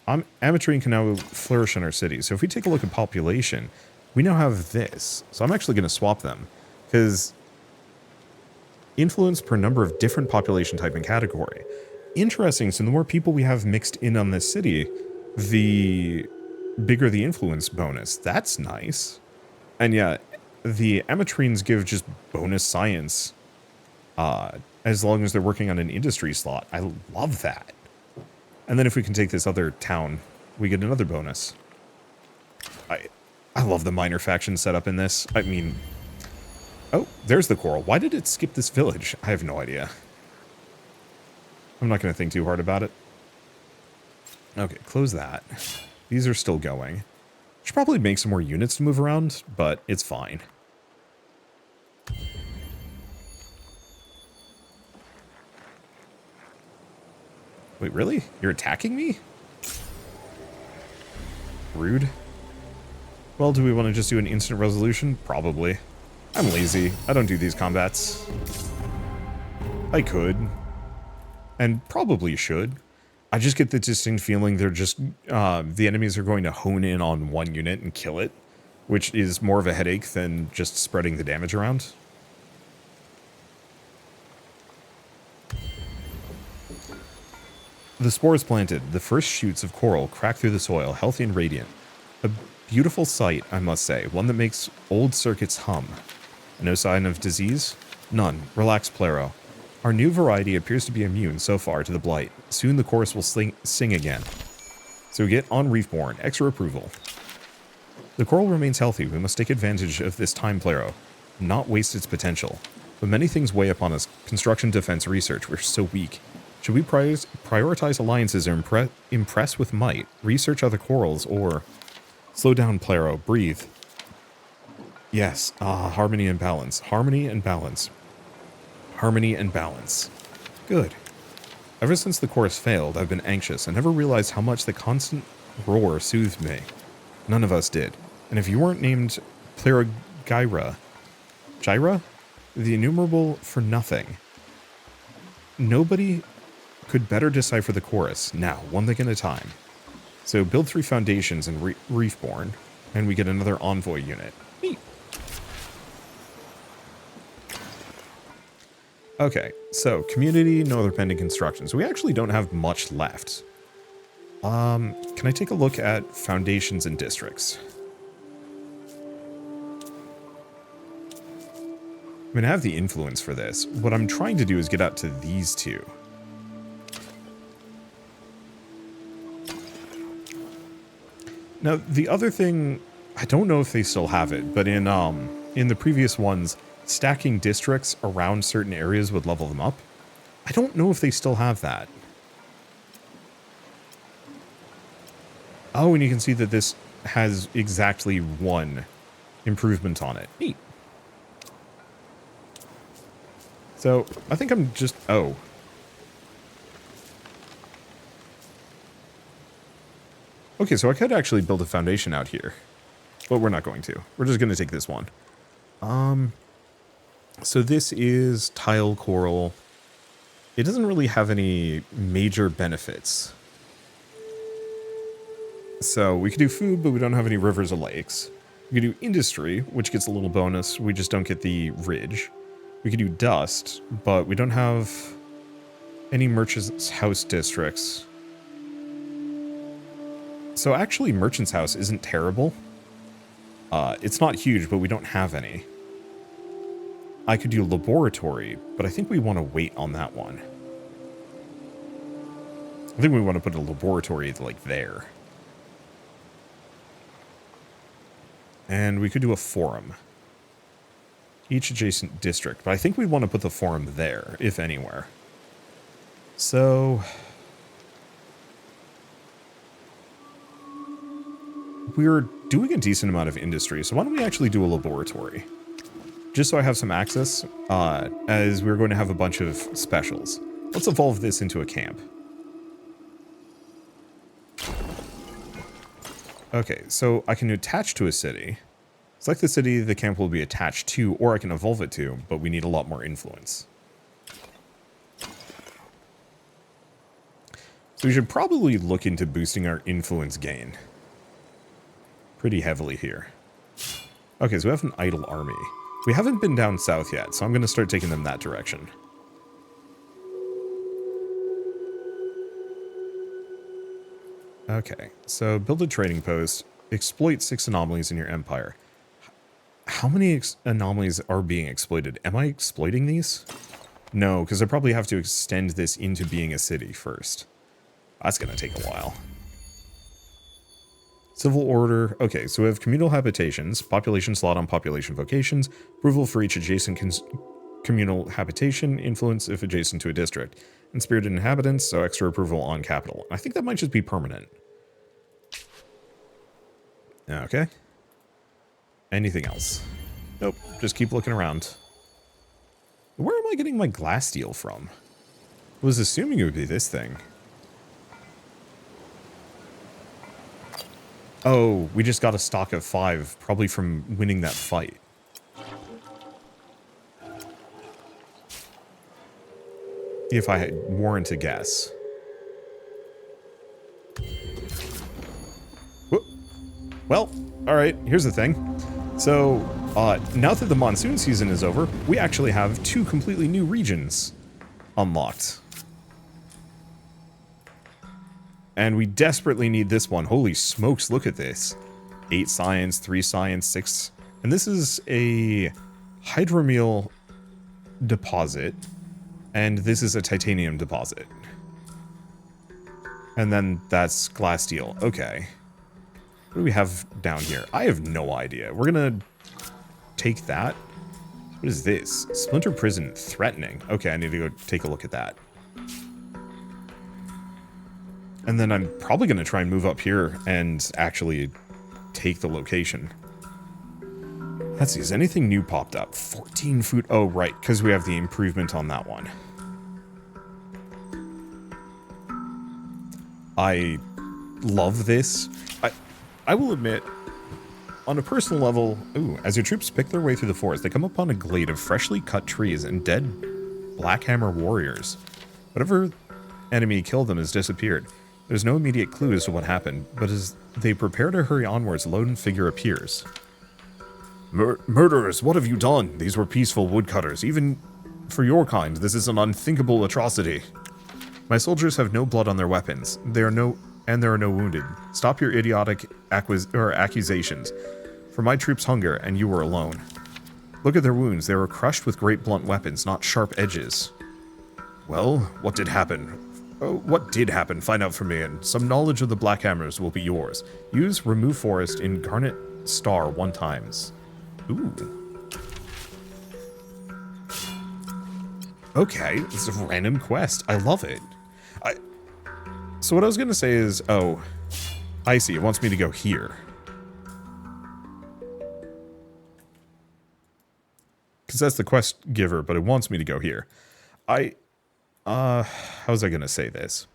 Ametrine can now flourish in our city. So if we take a look at population, we now have this. So I'm actually going to swap them. Because influence per number of different population type and category. Interesting. So the more people we have mixed in on this city, the bigger the influence bonus. That's nice. And yeah, the Ametrines give just bonus science as long as they're working on an industry slot. I love that. And then if we can take this other town, we get another bonus. I love the minor faction setup in this. I mean, oh, there's the coral. Why did it skip this village? I have no idea. I'm not going to think too hard about it. Okay, close that. These are still going. Should probably make some more units to move around, but it's fine. Wait, really? You're attacking me? Rude. Well, do we want to just do an instant resolution? Probably. I'm lazy. I don't do these combats. I could. And probably should. I just get the distinct feeling they're just, the enemies are going to hone in on one unit and kill it, which is more of a headache than just spreading the damage around. The spores planted, the first shoots of coral crack through the soil, healthy and radiant. A beautiful sight, I must say, one that makes old circuits hum. No sign of disease? None. Relax, Plero. Our new variety appears to be immune so far to the blight. Soon the chorus will sing again. So get on Reefborn. Extra approval. The coral remains healthy. We must take advantage of this time, Plero. Not waste its potential. But many things weigh upon us. Construction, defense, research. We're so weak. Should we prioritize alliances or impress with might? Research other corals or... Slow down, Plero. Breathe. Yes. Harmony and balance. Harmony and balance. Harmony and balance. Good. Ever since the chorus failed, I've been anxious and never realized how much the constant roar soothed me. None of us did. And if you weren't named Gyra, the innumerable for nothing, nobody could better decipher the chorus. Now, one thing at a time. So build 3 foundations in Reefborn, and we get another envoy unit. Neat. Okay, so community, no other pending construction. So we actually don't have much left. Can I take a look at foundations and districts? I'm gonna have the influence for this. What I'm trying to do is get out to these two. Now, the other thing, I don't know if they still have it, but in the previous ones, stacking districts around certain areas would level them up. I don't know if they still have that. Oh, and you can see that this has exactly 1 improvement on it. Neat. So, I think I'm just... Oh. Okay, so I could actually build a foundation out here. But we're not going to. We're just going to take this one. So this is tile coral. It doesn't really have any major benefits. So we could do food, but we don't have any rivers or lakes. We could do industry, which gets a little bonus. We just don't get the ridge. We could do dust, but we don't have any merchant's house districts. So actually, merchant's house isn't terrible. It's not huge, but we don't have any. I could do laboratory, but I think we want to wait on that one. I think we want to put a laboratory, like, there. And we could do a forum. Each adjacent district. But I think we'd want to put the forum there, if anywhere. So... we're doing a decent amount of industry, so why don't we actually do a laboratory? Just so I have some access, as we're going to have a bunch of specials. Let's evolve this into a camp. Okay, so I can attach to a city. Select the city the camp will be attached to, or I can evolve it to, but we need a lot more influence. So we should probably look into boosting our influence gain pretty heavily here. Okay, so we have an idle army. We haven't been down south yet, so I'm going to start taking them that direction. Okay, so build a trading post, exploit 6 anomalies in your empire. How many anomalies are being exploited? Am I exploiting these? No, because I probably have to extend this into being a city first. That's going to take a while. Civil order. Okay, so we have communal habitations, population slot on population vocations, approval for each adjacent communal habitation, influence if adjacent to a district, and spirited inhabitants, so extra approval on capital. I think that might just be permanent. Okay. Anything else? Nope, just keep looking around. Where am I getting my glass steel from? I was assuming it would be this thing. Oh, we just got a stock of 5, probably from winning that fight. If I warrant a guess. Whoop. Well, alright, here's the thing. So, now that the monsoon season is over, we actually have 2 completely new regions unlocked. And we desperately need this one. Holy smokes, look at this. 8 science, 3 science, 6. And this is a hydromiel deposit. And this is a titanium deposit. And then that's glass steel. Okay. What do we have down here? I have no idea. We're gonna take that. What is this? Splinter prison threatening. Okay, I need to go take a look at that. And then I'm probably going to try and move up here and actually take the location. Let's see, has anything new popped up? 14 food. Oh, right, because we have the improvement on that one. I love this. I will admit, on a personal level, as your troops pick their way through the forest, they come upon a glade of freshly cut trees and dead Blackhammer warriors. Whatever enemy killed them has disappeared. There's no immediate clue as to what happened, but as they prepare to hurry onwards, a lone figure appears. Murderers, what have you done? These were peaceful woodcutters. Even for your kind, this is an unthinkable atrocity. My soldiers have no blood on their weapons. There are no wounded. Stop your idiotic accusations. For my troops hunger, and you were alone. Look at their wounds. They were crushed with great blunt weapons, not sharp edges. Well, what did happen? What did happen? Find out for me, and some knowledge of the Blackhammers will be yours. Use Remove Forest in Garnet Star 1 times. Ooh. Okay, it's a random quest. I love it. So what I was going to say is, oh, I see. It wants me to go here. Because that's the quest giver, but it wants me to go here. How was I going to say this?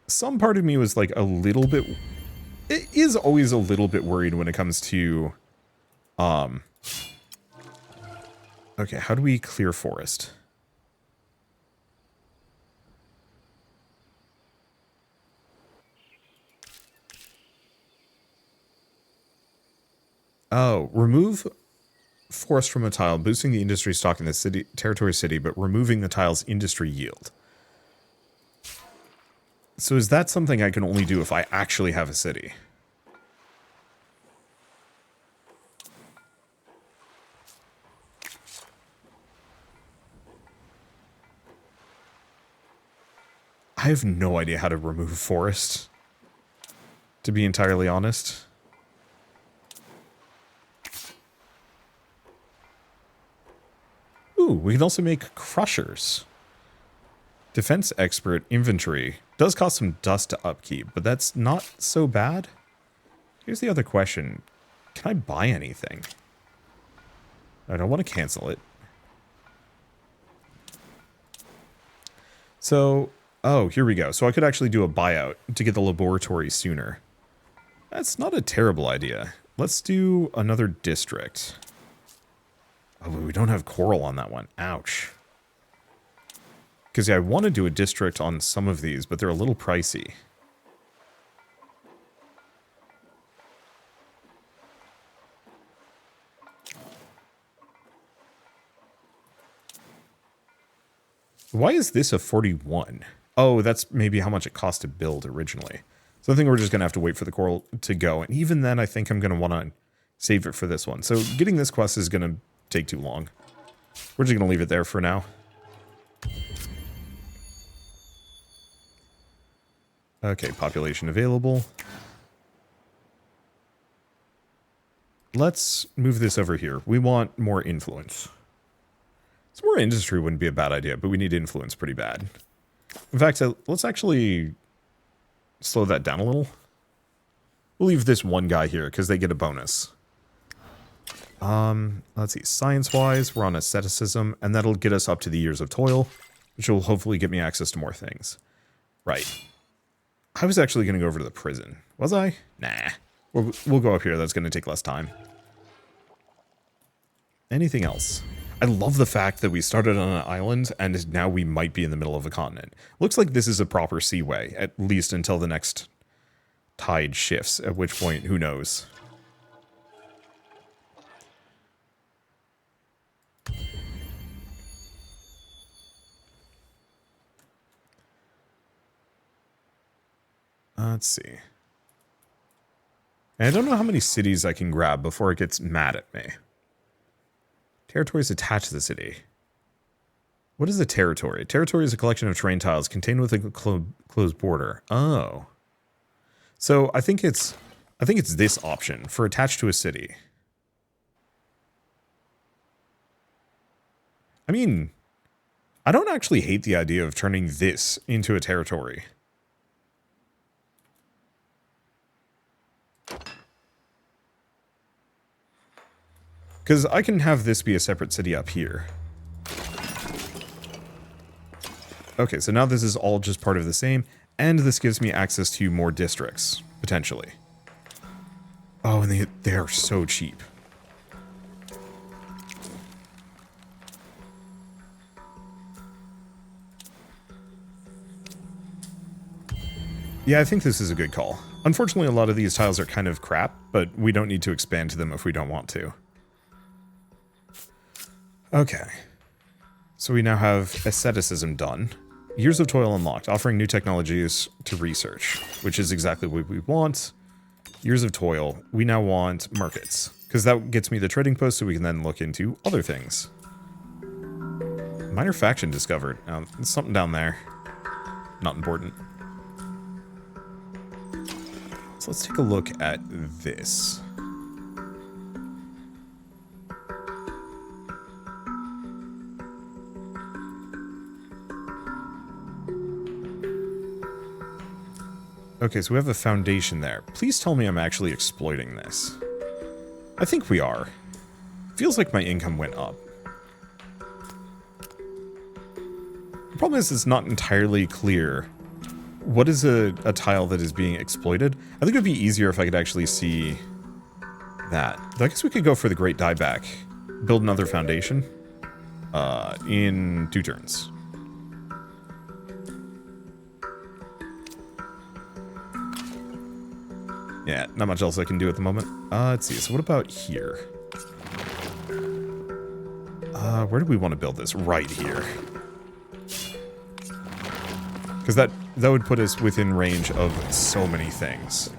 Some part of me was like a little bit... It is always a little bit worried when it comes to... Okay, how do we clear forest? Oh, remove forest from a tile, boosting the industry stock in the territory city, but removing the tile's industry yield. So is that something I can only do if I actually have a city? I have no idea how to remove forest, to be entirely honest. we can also make crushers. Defense expert inventory does cost some dust to upkeep, but that's not so bad. Here's the other question. Can I buy anything? I don't want to cancel it. So, oh, here we go. So I could actually do a buyout to get the laboratory sooner. That's not a terrible idea. Let's do another district. Oh, but we don't have coral on that one. Ouch. Because yeah, I want to do a district on some of these, but they're a little pricey. Why is this a 41? Oh, that's maybe how much it cost to build originally. So I think we're just going to have to wait for the coral to go. And even then, I think I'm going to want to save it for this one. So getting this quest is going to take too long. We're just going to leave it there for now. Okay, population available. Let's move this over here. We want more influence. Some more industry wouldn't be a bad idea, but we need influence pretty bad. In fact, let's actually slow that down a little. We'll leave this one guy here because they get a bonus. Let's see. Science-wise, we're on asceticism, and that'll get us up to the years of toil, which will hopefully get me access to more things. Right. I was actually going to go over to the prison. Was I? Nah. We'll go up here. That's going to take less time. Anything else? I love the fact that we started on an island and now we might be in the middle of a continent. Looks like this is a proper seaway, at least until the next tide shifts, at which point, who knows. Let's see. And I don't know how many cities I can grab before it gets mad at me. Territories attached to the city. What is a territory? Territory is a collection of terrain tiles contained within a closed border. Oh. So I think it's this option for attached to a city. I mean, I don't actually hate the idea of turning this into a territory. Because I can have this be a separate city up here. Okay, so now this is all just part of the same, and this gives me access to more districts, potentially. Oh, and they are so cheap. Yeah, I think this is a good call. Unfortunately, a lot of these tiles are kind of crap, but we don't need to expand to them if we don't want to. Okay. So we now have asceticism done. Years of toil unlocked, offering new technologies to research, which is exactly what we want. Years of toil. We now want markets, because that gets me the trading post so we can then look into other things. Minor faction discovered. There's something down there. Not important. So let's take a look at this. Okay, so we have a foundation there. Please tell me I'm actually exploiting this. I think we are. Feels like my income went up. The problem is it's not entirely clear. What is a tile that is being exploited? I think it would be easier if I could actually see that. I guess we could go for the Great Dieback. Build another foundation in 2 turns. Yeah, not much else I can do at the moment. Let's see. So what about here? Where do we want to build this? Right here. Because that would put us within range of so many things.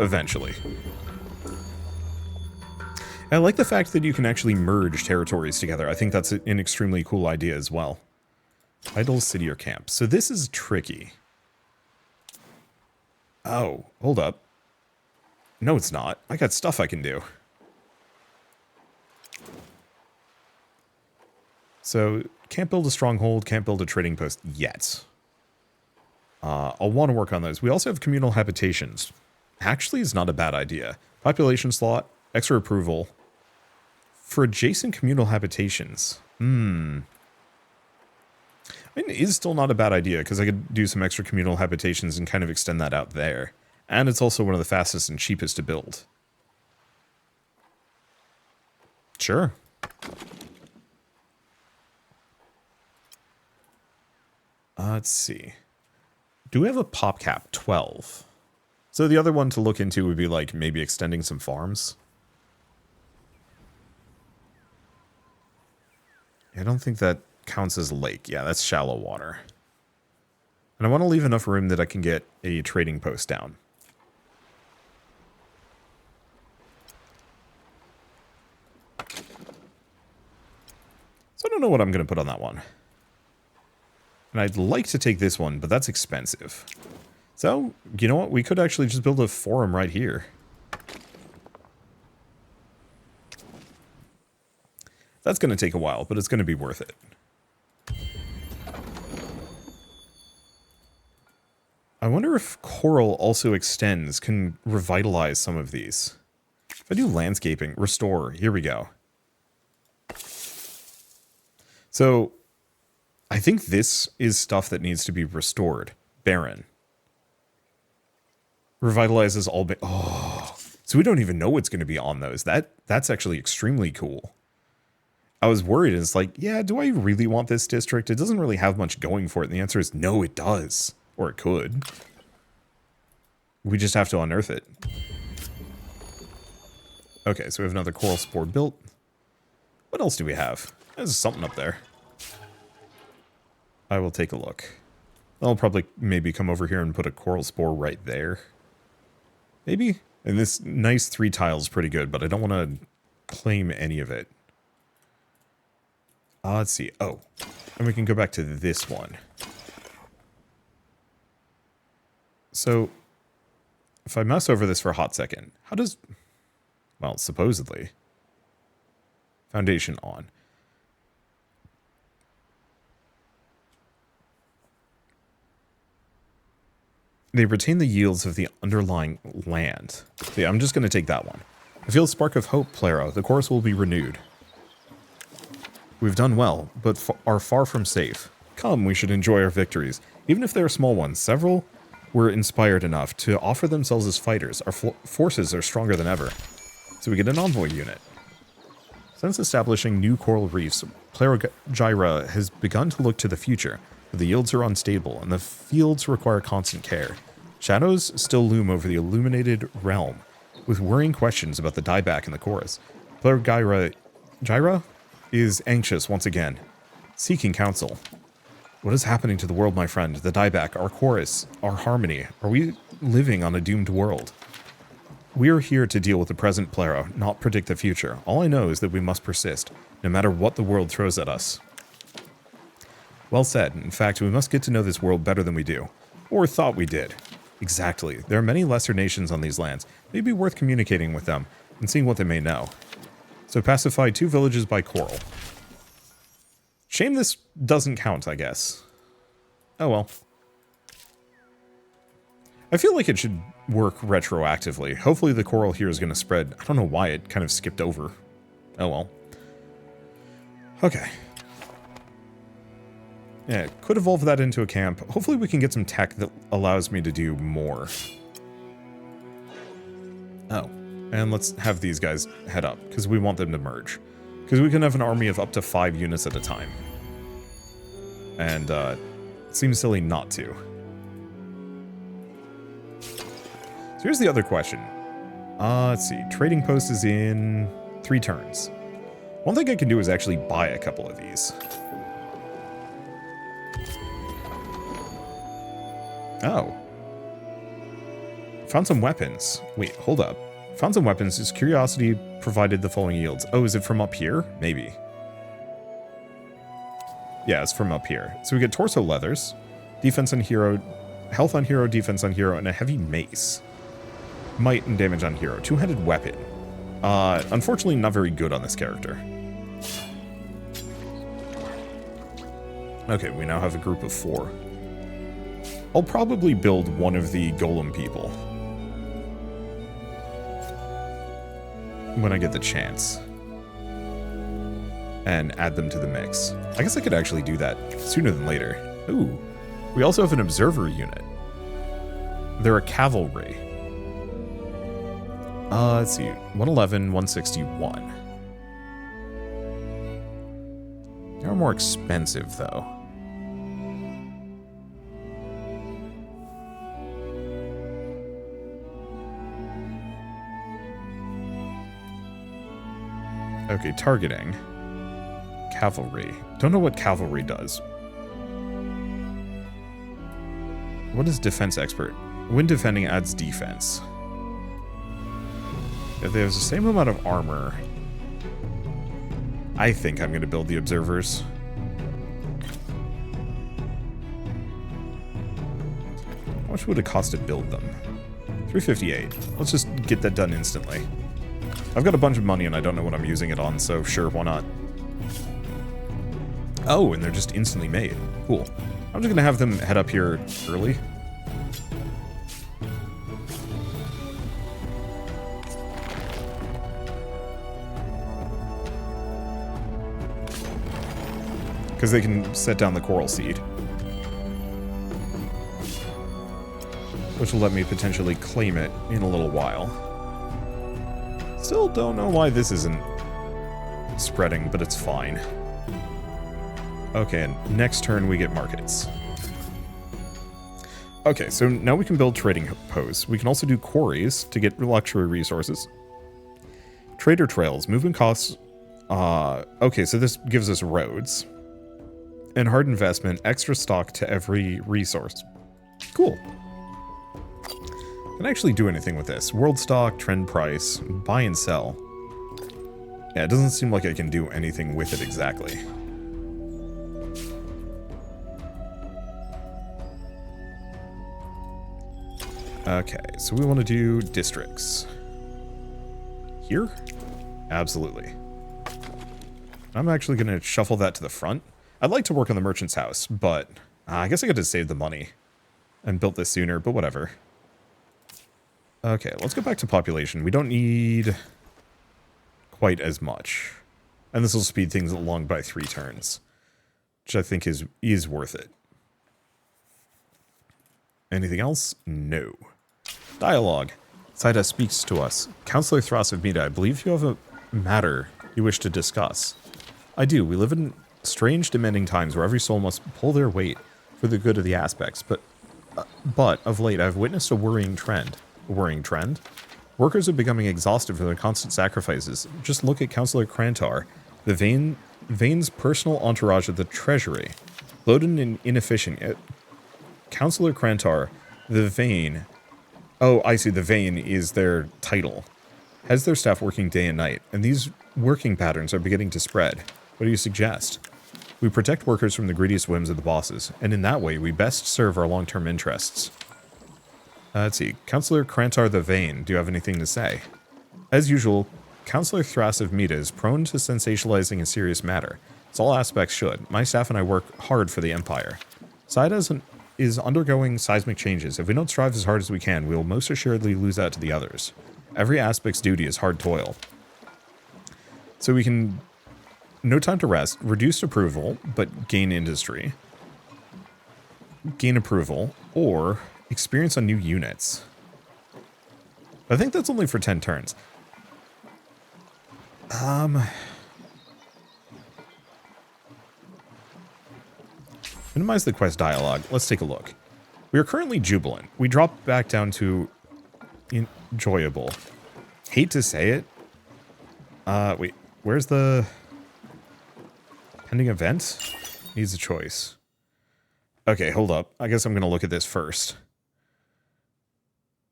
Eventually. I like the fact that you can actually merge territories together. I think that's an extremely cool idea as well. Idle city or camp. So this is tricky. Oh, hold up. No, it's not. I got stuff I can do. So, can't build a stronghold, can't build a trading post yet. I'll want to work on those. We also have communal habitations. Actually, it's not a bad idea. Population slot, extra approval. For adjacent communal habitations. I mean, it is still not a bad idea, because I could do some extra communal habitations and kind of extend that out there. And it's also one of the fastest and cheapest to build. Sure. Let's see. Do we have a pop cap? 12. So the other one to look into would be like maybe extending some farms. I don't think that counts as lake. Yeah, that's shallow water. And I want to leave enough room that I can get a trading post down. So I don't know what I'm going to put on that one. And I'd like to take this one, but that's expensive. So, you know what? We could actually just build a forum right here. That's going to take a while, but it's going to be worth it. I wonder if coral also extends, can revitalize some of these. If I do landscaping, restore, here we go. So, I think this is stuff that needs to be restored. Barren. Revitalizes all... Oh, so we don't even know what's going to be on those. That's actually extremely cool. I was worried. It's like, yeah, do I really want this district? It doesn't really have much going for it. And the answer is no, it does. Or it could. We just have to unearth it. Okay, so we have another coral spore built. What else do we have? There's something up there. I will take a look. I'll probably maybe come over here and put a coral spore right there. Maybe? And this nice 3 tile is pretty good, but I don't want to claim any of it. Let's see. Oh, and we can go back to this one. So, if I mess over this for a hot second, how does... Well, supposedly. Foundation on. They retain the yields of the underlying land. Yeah, I'm just going to take that one. I feel a spark of hope, Plero. The course will be renewed. We've done well, but are far from safe. Come, we should enjoy our victories. Even if they are small ones, several were inspired enough to offer themselves as fighters. Our forces are stronger than ever. So we get an envoy unit. Since establishing new coral reefs, Plerogyra has begun to look to the future. But the yields are unstable, and the fields require constant care. Shadows still loom over the illuminated realm, with worrying questions about the dieback in the chorus. Plerogyra is anxious once again, seeking counsel. What is happening to the world, my friend? The dieback, our chorus, our harmony. Are we living on a doomed world? We are here to deal with the present, Plero, not predict the future. All I know is that we must persist, no matter what the world throws at us. Well said. In fact, we must get to know this world better than we do. Or thought we did. Exactly. There are many lesser nations on these lands. It may be worth communicating with them and seeing what they may know. So pacify 2 villages by coral. Shame this doesn't count, I guess. Oh well. I feel like it should work retroactively. Hopefully the coral here is going to spread. I don't know why it kind of skipped over. Oh well. Okay. Yeah, could evolve that into a camp. Hopefully we can get some tech that allows me to do more. Oh, and let's have these guys head up, because we want them to merge. Because we can have an army of up to 5 units at a time. And, it seems silly not to. So here's the other question. Let's see. Trading post is in 3 turns. One thing I can do is actually buy a couple of these. Oh. Found some weapons. Wait, hold up. Found some weapons. His curiosity provided the following yields. Oh, is it from up here? Maybe. Yeah, it's from up here. So we get torso leathers, defense on hero, health on hero, defense on hero, and a heavy mace. Might and damage on hero. 2-handed weapon. Unfortunately not very good on this character. Okay, we now have a group of 4. I'll probably build one of the golem people when I get the chance. And add them to the mix. I guess I could actually do that sooner than later. Ooh. We also have an observer unit. They're a cavalry. Let's see. 111, 161. They're more expensive, though. Okay, targeting. Cavalry. Don't know what cavalry does. What is defense expert? When defending adds defense. If there's the same amount of armor, I think I'm going to build the observers. How much would it cost to build them? 358. Let's just get that done instantly. I've got a bunch of money and I don't know what I'm using it on, so sure, why not? Oh, and they're just instantly made. Cool. I'm just gonna have them head up here early. Because they can set down the coral seed. Which will let me potentially claim it in a little while. Still don't know why this isn't spreading, but it's fine. Okay, and next turn we get markets. Okay, so now we can build trading posts. We can also do quarries to get luxury resources. Trader trails, movement costs. Okay, so this gives us roads. And hard investment, extra stock to every resource. Cool. Can I actually do anything with this? World stock, trend price, buy and sell. Yeah, it doesn't seem like I can do anything with it exactly. Okay, so we want to do districts. Here? Absolutely. I'm actually going to shuffle that to the front. I'd like to work on the merchant's house, but I guess I could have saved the money and built this sooner, but whatever. Okay, let's go back to population. We don't need quite as much. And this will speed things along by 3 turns, which I think is worth it. Anything else? No. Dialogue. Saida speaks to us. Counselor Thras of Mida, I believe you have a matter you wish to discuss. I do. We live in strange, demanding times where every soul must pull their weight for the good of the aspects, but of late I've witnessed a worrying trend. A worrying trend? Workers are becoming exhausted from their constant sacrifices. Just look at Counselor Krantar, the Vane's personal entourage of the Treasury. Loaded and inefficient. Counselor Krantar, the Vane. Oh, I see, the Vane is their title. Has their staff working day and night, and these working patterns are beginning to spread. What do you suggest? We protect workers from the greediest whims of the bosses, and in that way we best serve our long-term interests. Let's see. Counselor Krantar the Vane, do you have anything to say? As usual, Counselor Thras of Mida is prone to sensationalizing a serious matter. As all aspects should. My staff and I work hard for the Empire. Saida is undergoing seismic changes. If we don't strive as hard as we can, we will most assuredly lose out to the others. Every aspect's duty is hard toil. So we can... No time to rest, reduced approval, but gain industry. Gain approval, or experience on new units. I think that's only for 10 turns. Minimize the quest dialogue. Let's take a look. We are currently jubilant. We drop back down to enjoyable. Hate to say it. Wait, where's the... Pending event? Needs a choice. Okay, hold up. I guess I'm going to look at this first.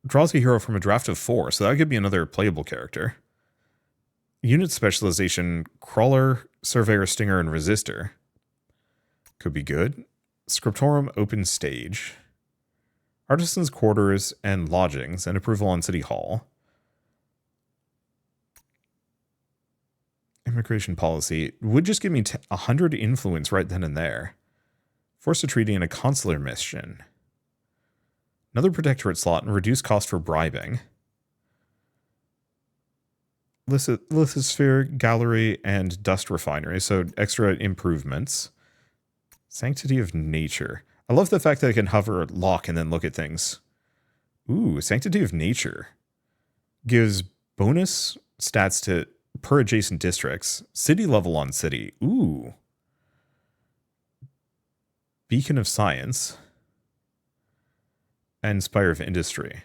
Draws a hero from a draft of 4, so that could be another playable character. Unit specialization, Crawler, Surveyor, Stinger, and Resistor. Could be good. Scriptorum, Open Stage. Artisan's Quarters and Lodgings, and approval on City Hall. Immigration policy would just give me 100 influence right then and there. Force a treaty and a consular mission. Another protectorate slot and reduced cost for bribing. Lithosphere, gallery, and dust refinery, so extra improvements. Sanctity of nature. I love the fact that I can hover, lock, and then look at things. Ooh, Sanctity of Nature. Gives bonus stats to per adjacent districts. City level on city. Ooh. Beacon of Science. And Spire of Industry.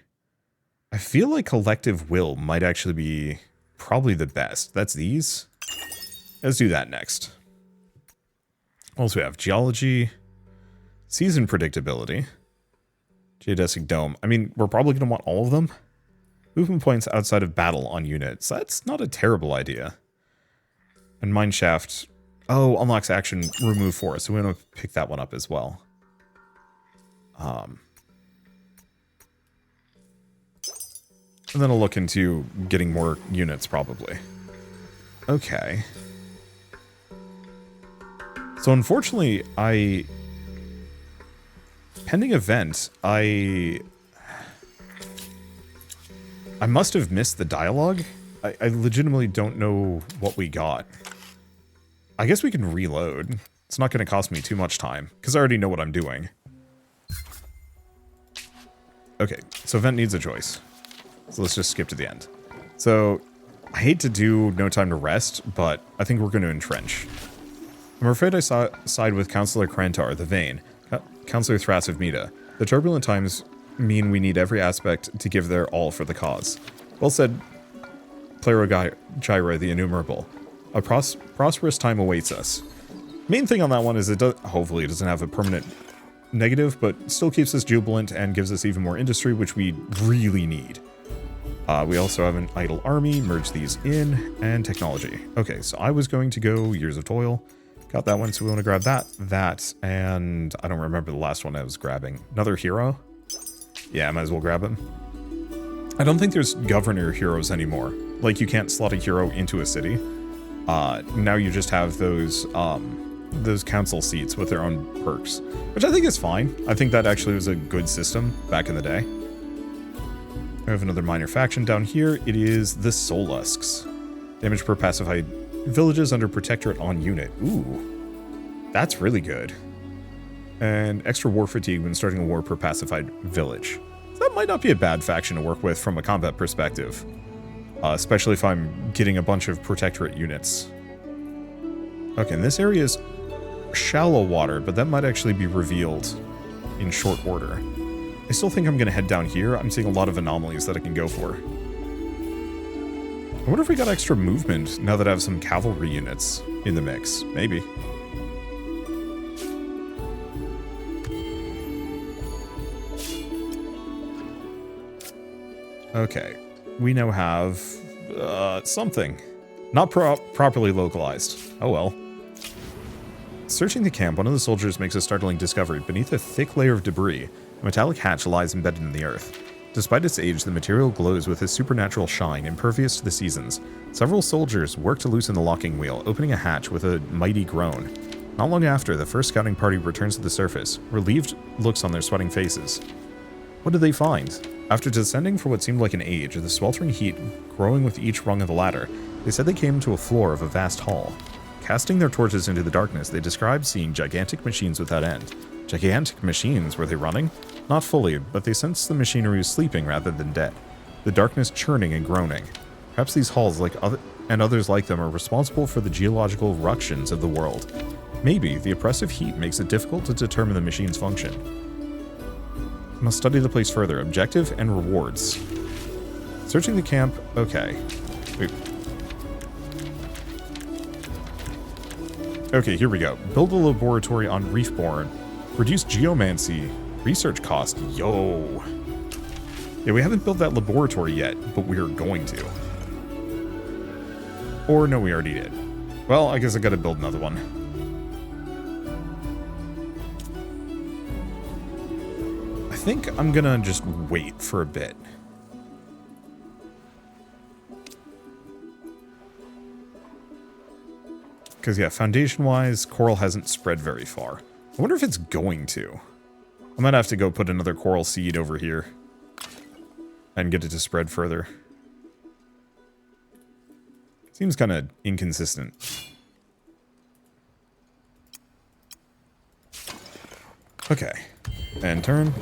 I feel like Collective Will might actually be probably the best. That's these. Let's do that next. Also we have Geology. Season Predictability. Geodesic Dome. I mean, we're probably going to want all of them. Movement points outside of battle on units. That's not a terrible idea. And Mineshaft. Oh, unlocks action, remove forest. So we're going to pick that one up as well. And then I'll look into getting more units, probably. Okay. So unfortunately, pending event, I must have missed the dialogue. I legitimately don't know what we got. I guess we can reload. It's not going to cost me too much time, because I already know what I'm doing. Okay, so event needs a choice. So let's just skip to the end. So, I hate to do no time to rest, but I think we're going to entrench. I'm afraid I side with Councillor Krantar, the Vane, Councillor Thras of Mita. The turbulent times mean we need every aspect to give their all for the cause. Well said, Plerogyra the Innumerable. A prosperous time awaits us. Main thing on that one is hopefully it doesn't have a permanent negative, but still keeps us jubilant and gives us even more industry, which we really need. We also have an idle army, merge these in, and technology. Okay, so I was going to go Years of Toil. Got that one, so we want to grab that, and I don't remember the last one I was grabbing. Another hero? Yeah, I might as well grab him. I don't think there's governor heroes anymore. Like, you can't slot a hero into a city. Now you just have those council seats with their own perks, which I think is fine. I think that actually was a good system back in the day. We have another minor faction down here. It is the Solusks. Damage per pacified villages under protectorate on unit. Ooh, that's really good. And extra war fatigue when starting a war per pacified village. So that might not be a bad faction to work with from a combat perspective. Especially if I'm getting a bunch of protectorate units. Okay, and this area is shallow water, but that might actually be revealed in short order. I still think I'm going to head down here. I'm seeing a lot of anomalies that I can go for. I wonder if we got extra movement now that I have some cavalry units in the mix. Maybe. Okay. We now have something. Not properly localized. Oh well. Searching the camp, one of the soldiers makes a startling discovery. Beneath a thick layer of debris, a metallic hatch lies embedded in the earth. Despite its age, the material glows with a supernatural shine, impervious to the seasons. Several soldiers work to loosen the locking wheel, opening a hatch with a mighty groan. Not long after, the first scouting party returns to the surface, relieved looks on their sweating faces. What did they find? After descending for what seemed like an age, the sweltering heat growing with each rung of the ladder, they said they came to a floor of a vast hall. Casting their torches into the darkness, they described seeing gigantic machines without end. Gigantic machines, were they running? Not fully, but they sensed the machinery was sleeping rather than dead. The darkness churning and groaning. Perhaps these halls, and others like them, are responsible for the geological ructions of the world. Maybe the oppressive heat makes it difficult to determine the machine's function. Must study the place further. Objective and rewards. Searching the camp. Okay. Wait. Okay, here we go. Build a laboratory on Reefborn. Reduce geomancy. Research cost. Yo. Yeah, we haven't built that laboratory yet, but we're going to. Or no, we already did. Well, I guess I gotta build another one. I think I'm gonna just wait for a bit. Because, yeah, foundation-wise, Coral hasn't spread very far. I wonder if it's going to. I might have to go put another coral seed over here and get it to spread further. Seems kind of inconsistent. Okay. And turn.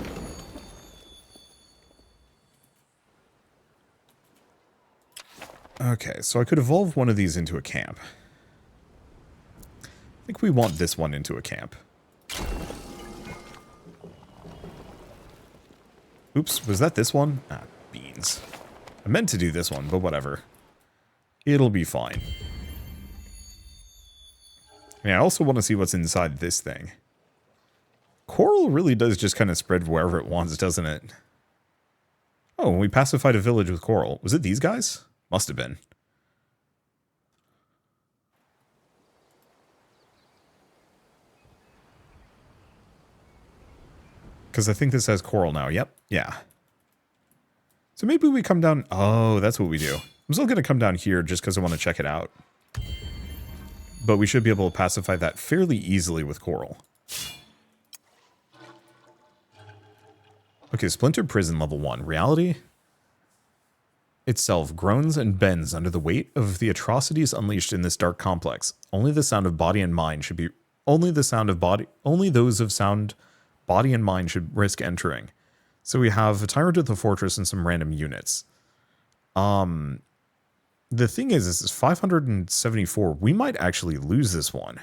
Okay, so I could evolve one of these into a camp. I think we want this one into a camp. Oops, was that this one? Ah, beans. I meant to do this one, but whatever. It'll be fine. Yeah, I also want to see what's inside this thing. Coral really does just kind of spread wherever it wants, doesn't it? Oh, we pacified a village with coral. Was it these guys? Must have been. Because I think this has coral now. Yep. Yeah. So maybe we come down... Oh, that's what we do. I'm still going to come down here just because I want to check it out. But we should be able to pacify that fairly easily with coral. Okay, Splintered Prison level 1. Reality itself groans and bends under the weight of the atrocities unleashed in this dark complex. Only the sound of body and mind should be... Only those of sound, body, and mind should risk entering. So we have a Tyrant of the Fortress and some random units. The thing is, this is 574. We might actually lose this one.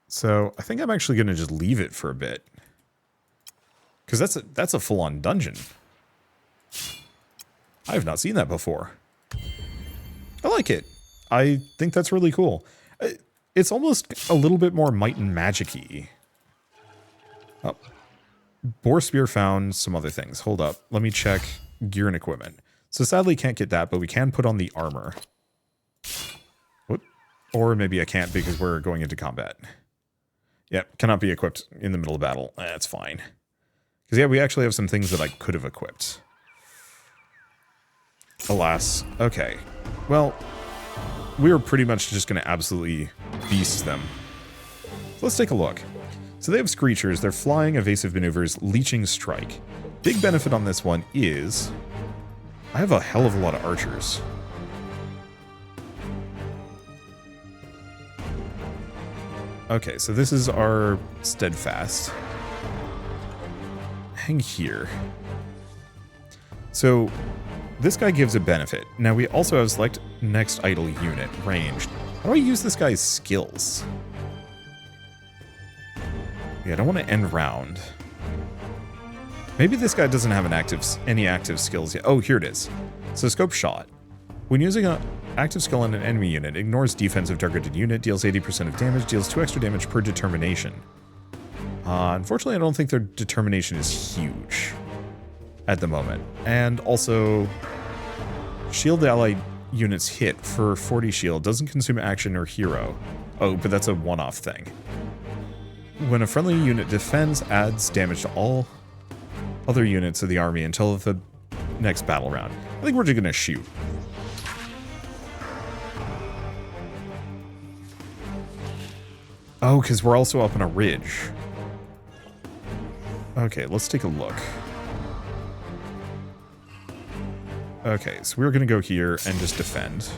So I think I'm actually going to just leave it for a bit. Because that's a full-on dungeon. I have not seen that before. I like it. I think that's really cool. It's almost a little bit more Might and Magic-y. Oh. Boar Spear found some other things. Hold up. Let me check gear and equipment. So sadly can't get that, but we can put on the armor. What? Or maybe I can't because we're going into combat. Yep, cannot be equipped in the middle of battle. That's fine. Because yeah, we actually have some things that I could have equipped. Alas. Okay. Well, we're pretty much just going to absolutely beast them. So let's take a look. So they have Screechers, they're flying, evasive maneuvers, leeching strike. Big benefit on this one is I have a hell of a lot of archers. Okay, so this is our steadfast. Hang here. So this guy gives a benefit. Now we also have select next idle unit, ranged. How do I use this guy's skills? Yeah, I don't want to end round. Maybe this guy doesn't have any active skills yet. Oh, here it is. So scope shot. When using an active skill on an enemy unit, ignores defensive targeted unit, deals 80% of damage, deals 2 extra damage per determination. Unfortunately, I don't think their determination is huge at the moment. And also, shield allied units hit for 40 shield, doesn't consume action or hero. Oh, but that's a one-off thing. When a friendly unit defends, adds damage to all other units of the army until the next battle round. I think we're just gonna shoot. Oh, because we're also up on a ridge. Okay, let's take a look. Okay, so we're gonna go here and just defend.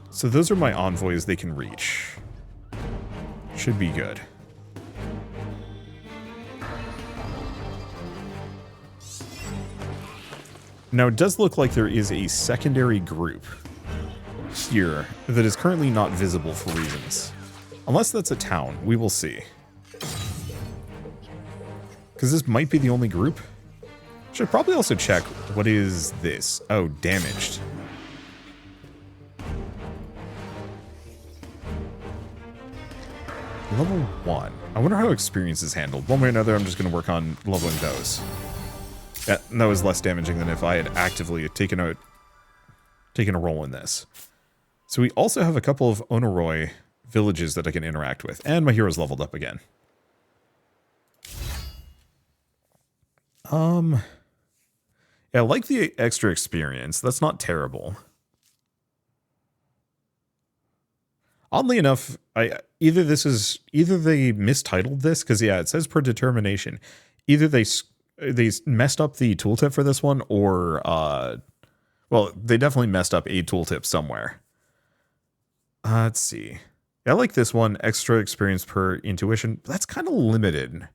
So those are my envoys they can reach. Should be good. Now it does look like there is a secondary group here that is currently not visible for reasons. Unless that's a town, we will see. Because this might be the only group. Should probably also check, what is this? Oh, damaged. Level 1. I wonder how experience is handled. One way or another, I'm just going to work on leveling those. That was less damaging than if I had actively taken a role in this. So we also have a couple of Onoroi villages that I can interact with. And my hero's leveled up again. Yeah, I like the extra experience. That's not terrible. Oddly enough, either they mistitled this, because yeah, it says per determination. Either they messed up the tooltip for this one, or well, they definitely messed up a tooltip somewhere. Let's see. I like this one, extra experience per intuition. But that's kind of limited.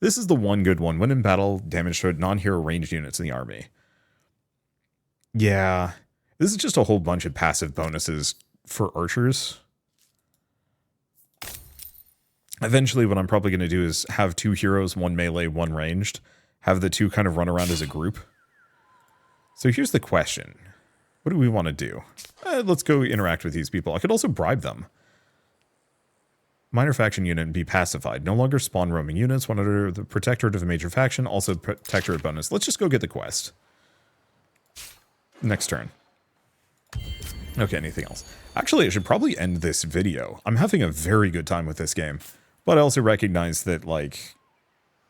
This is the one good one. When in battle, damage to non-hero ranged units in the army. Yeah, this is just a whole bunch of passive bonuses for archers. Eventually, what I'm probably going to do is have 2 heroes, 1 melee, 1 ranged. Have the 2 kind of run around as a group. So here's the question. What do we want to do? Let's go interact with these people. I could also bribe them. Minor faction unit be pacified. No longer spawn roaming units. One under the protectorate of a major faction. Also protectorate bonus. Let's just go get the quest. Next turn. Okay, anything else? Actually, I should probably end this video. I'm having a very good time with this game. But I also recognize that, like,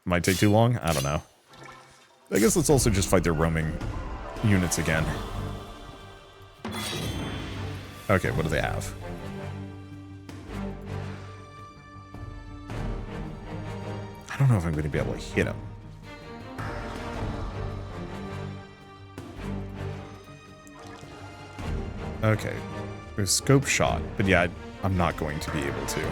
might take too long. I don't know. I guess let's also just fight their roaming units again. Okay, what do they have? I don't know if I'm going to be able to hit them. Okay. There's scope shot, but yeah, I'm not going to be able to.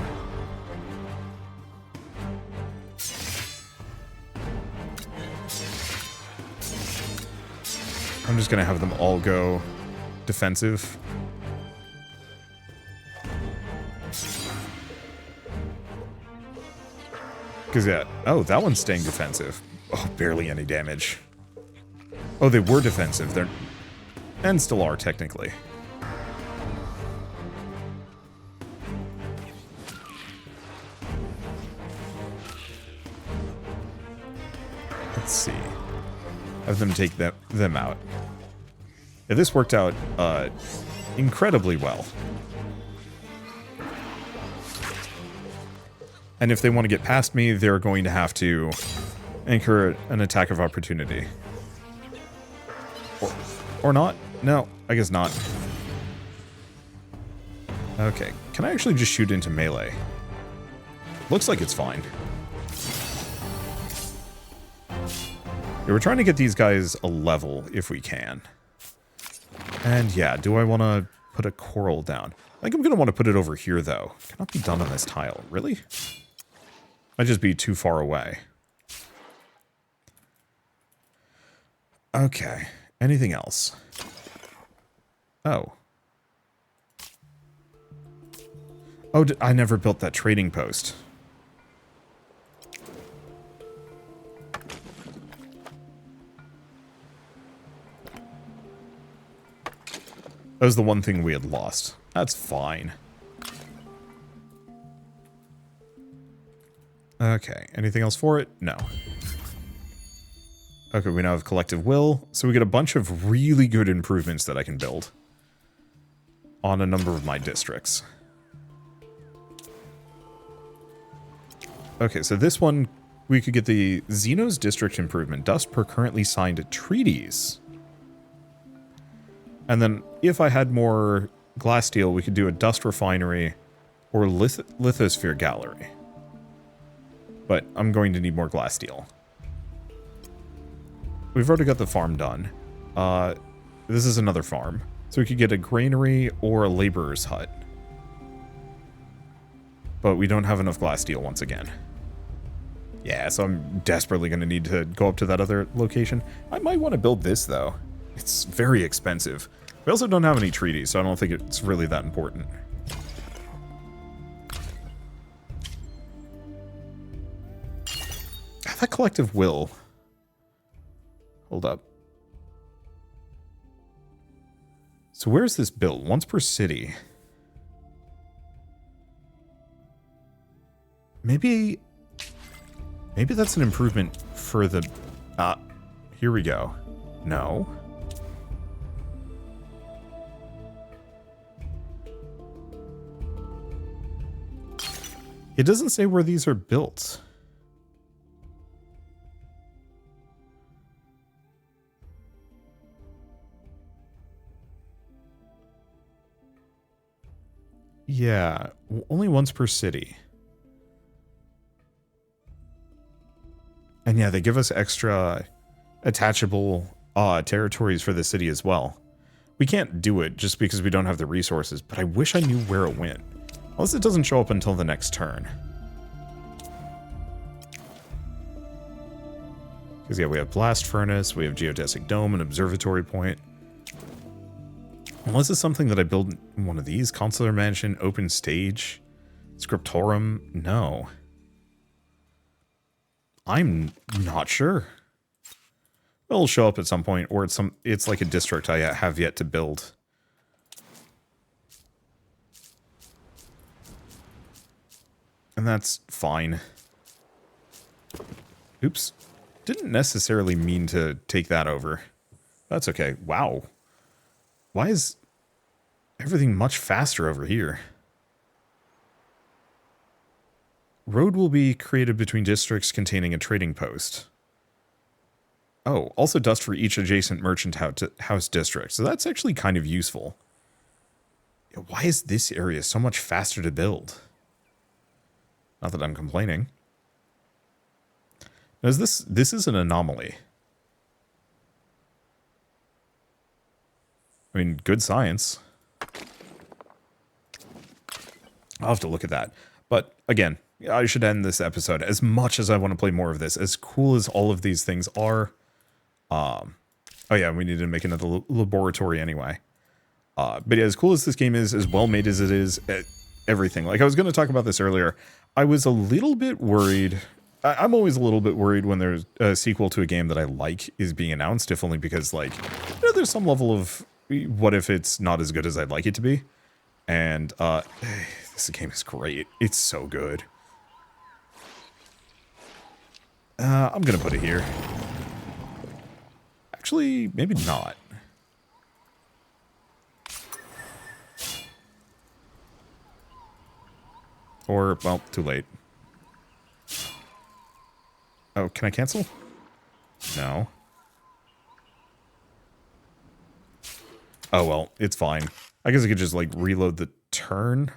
I'm just going to have them all go defensive. Because, yeah. Oh, that one's staying defensive. Oh, barely any damage. Oh, they were defensive. They're... And still are, technically. Let's see. Have them take them out. Yeah, this worked out incredibly well. And if they want to get past me, they're going to have to incur an attack of opportunity. Or not? No, I guess not. Okay, can I actually just shoot into melee? Looks like it's fine. Yeah, we're trying to get these guys a level if we can. And yeah, do I want to put a coral down? I think I'm going to want to put it over here, though. Cannot be done on this tile. Really? Might just be too far away. Okay. Anything else? Oh. Oh, I never built that trading post. That was the one thing we had lost. That's fine. Okay, anything else for it? No. Okay, we now have collective will, so we get a bunch of really good improvements that I can build on a number of my districts. Okay, so this one, we could get the Xenos district improvement, dust per currently signed treaties. And then, if I had more glass steel, we could do a dust refinery or lithosphere gallery. But I'm going to need more glass steel. We've already got the farm done. This is another farm. So we could get a granary or a laborer's hut. But we don't have enough glass steel once again. Yeah, so I'm desperately going to need to go up to that other location. I might want to build this, though. It's very expensive. We also don't have any treaties, so I don't think it's really that important. That collective will. Hold up. So where's this built? Once per city. Maybe that's an improvement for the... here we go. No. It doesn't say where these are built. Yeah, only once per city. And yeah, they give us extra attachable territories for the city as well. We can't do it just because we don't have the resources, but I wish I knew where it went. Unless it doesn't show up until the next turn. Because yeah, we have Blast Furnace, we have Geodesic Dome, an Observatory Point. Unless it's something that I build in one of these. Consular Mansion, Open Stage, Scriptorum, no. I'm not sure. It'll show up at some point, or it's like a district I have yet to build. And that's fine. Oops. Didn't necessarily mean to take that over. That's okay. Wow. Why is everything much faster over here? Road will be created between districts containing a trading post. Oh, also dust for each adjacent merchant house district. So that's actually kind of useful. Why is this area so much faster to build? Not that I'm complaining. Now, this is an anomaly. I mean, good science. I'll have to look at that. But again, I should end this episode. As much as I want to play more of this, as cool as all of these things are, oh yeah, we need to make another laboratory anyway. But yeah, as cool as this game is, as well made as it is, everything. Like I was going to talk about this earlier, I was a little bit worried. I'm always a little bit worried when there's a sequel to a game that I like is being announced, if only because, like, you know, there's some level of what if it's not as good as I'd like it to be. And this game is great. It's so good. I'm going to put it here. Actually, maybe not. Or, well, too late. Oh, can I cancel? No. Oh, well, it's fine. I guess I could just, like, reload the turn.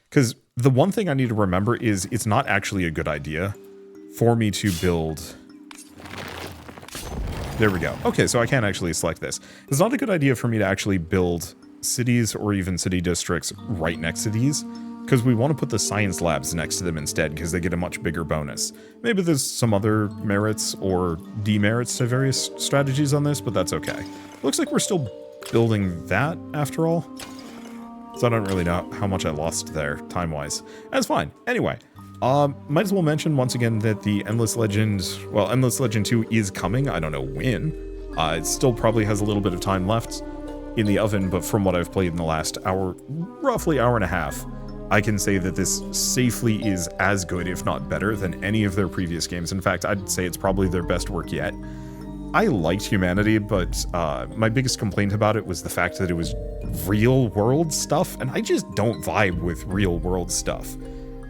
Because the one thing I need to remember is it's not actually a good idea for me to build... There we go. Okay, so I can't actually select this. It's not a good idea for me to actually build cities or even city districts right next to these, because we want to put the science labs next to them instead, because they get a much bigger bonus. Maybe there's some other merits or demerits to various strategies on this, but that's okay. Looks like we're still building that after all. So I don't really know how much I lost there time-wise. That's fine. Anyway, might as well mention once again that the Endless Legend, well, Endless Legend 2 is coming. I don't know when. It still probably has a little bit of time left in the oven, but from what I've played in the last hour, roughly hour and a half, I can say that this safely is as good, if not better, than any of their previous games. In fact, I'd say it's probably their best work yet. I liked Humanity, but my biggest complaint about it was the fact that it was real-world stuff, and I just don't vibe with real-world stuff.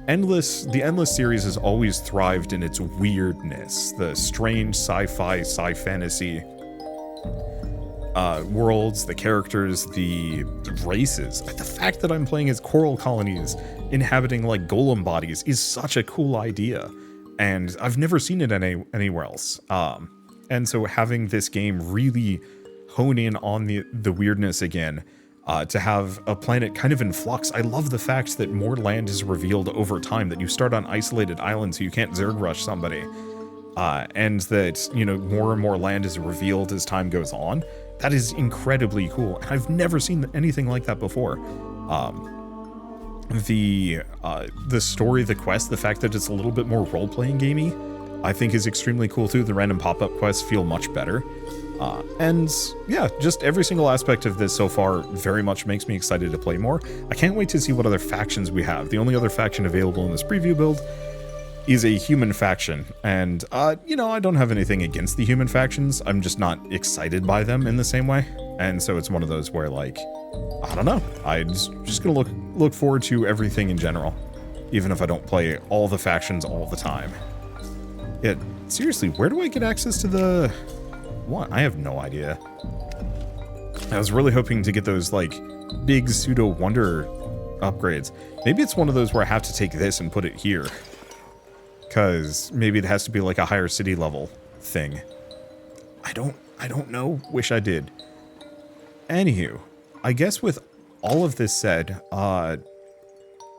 The Endless series has always thrived in its weirdness, the strange sci-fi, sci-fantasy worlds, the characters, the races. The fact that I'm playing as coral colonies inhabiting like golem bodies is such a cool idea, and I've never seen it anywhere else. And so having this game really hone in on the weirdness again, to have a planet kind of in flux. I love the fact that more land is revealed over time, that you start on isolated islands so you can't Zerg rush somebody, and that, you know, more and more land is revealed as time goes on. That is incredibly cool. I've never seen anything like that before. The story, the quest, the fact that it's a little bit more role-playing gamey, I think is extremely cool too. The random pop-up quests feel much better. And yeah, just every single aspect of this so far very much makes me excited to play more. I can't wait to see what other factions we have. The only other faction available in this preview build is a human faction, and you know, I don't have anything against the human factions. I'm just not excited by them in the same way, and so it's one of those where, like, I don't know. I'm just gonna look forward to everything in general, even if I don't play all the factions all the time. Yeah, seriously, where do I get access to the... What? I have no idea. I was really hoping to get those, like, big pseudo wonder upgrades. Maybe it's one of those where I have to take this and put it here. Because maybe it has to be like a higher city level thing. I don't know. Wish I did. Anywho, I guess with all of this said,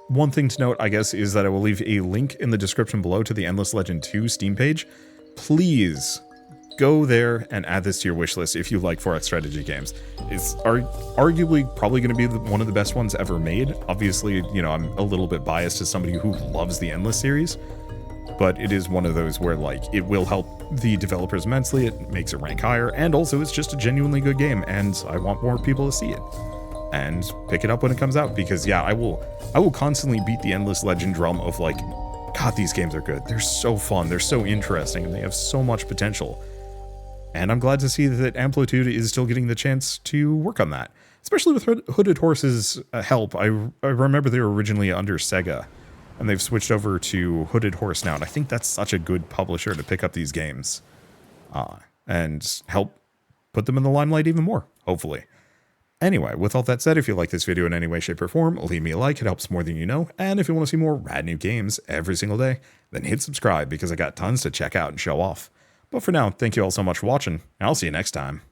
one thing to note, I guess, is that I will leave a link in the description below to the Endless Legend 2 Steam page. Please go there and add this to your wishlist if you like 4X strategy games. It's arguably probably going to be one of the best ones ever made. Obviously, you know, I'm a little bit biased as somebody who loves the Endless series, but it is one of those where, like, it will help the developers immensely. It makes it rank higher, and also it's just a genuinely good game, and I want more people to see it and pick it up when it comes out, because yeah, I will constantly beat the Endless Legend drum of like, God, these games are good. They're so fun. They're so interesting, and they have so much potential. And I'm glad to see that Amplitude is still getting the chance to work on that, especially with Hooded Horse's help. I remember they were originally under Sega, and they've switched over to Hooded Horse now, and I think that's such a good publisher to pick up these games and help put them in the limelight even more, hopefully. Anyway, with all that said, if you like this video in any way, shape, or form, leave me a like. It helps more than you know. And if you want to see more rad new games every single day, then hit subscribe, because I got tons to check out and show off. But for now, thank you all so much for watching, and I'll see you next time.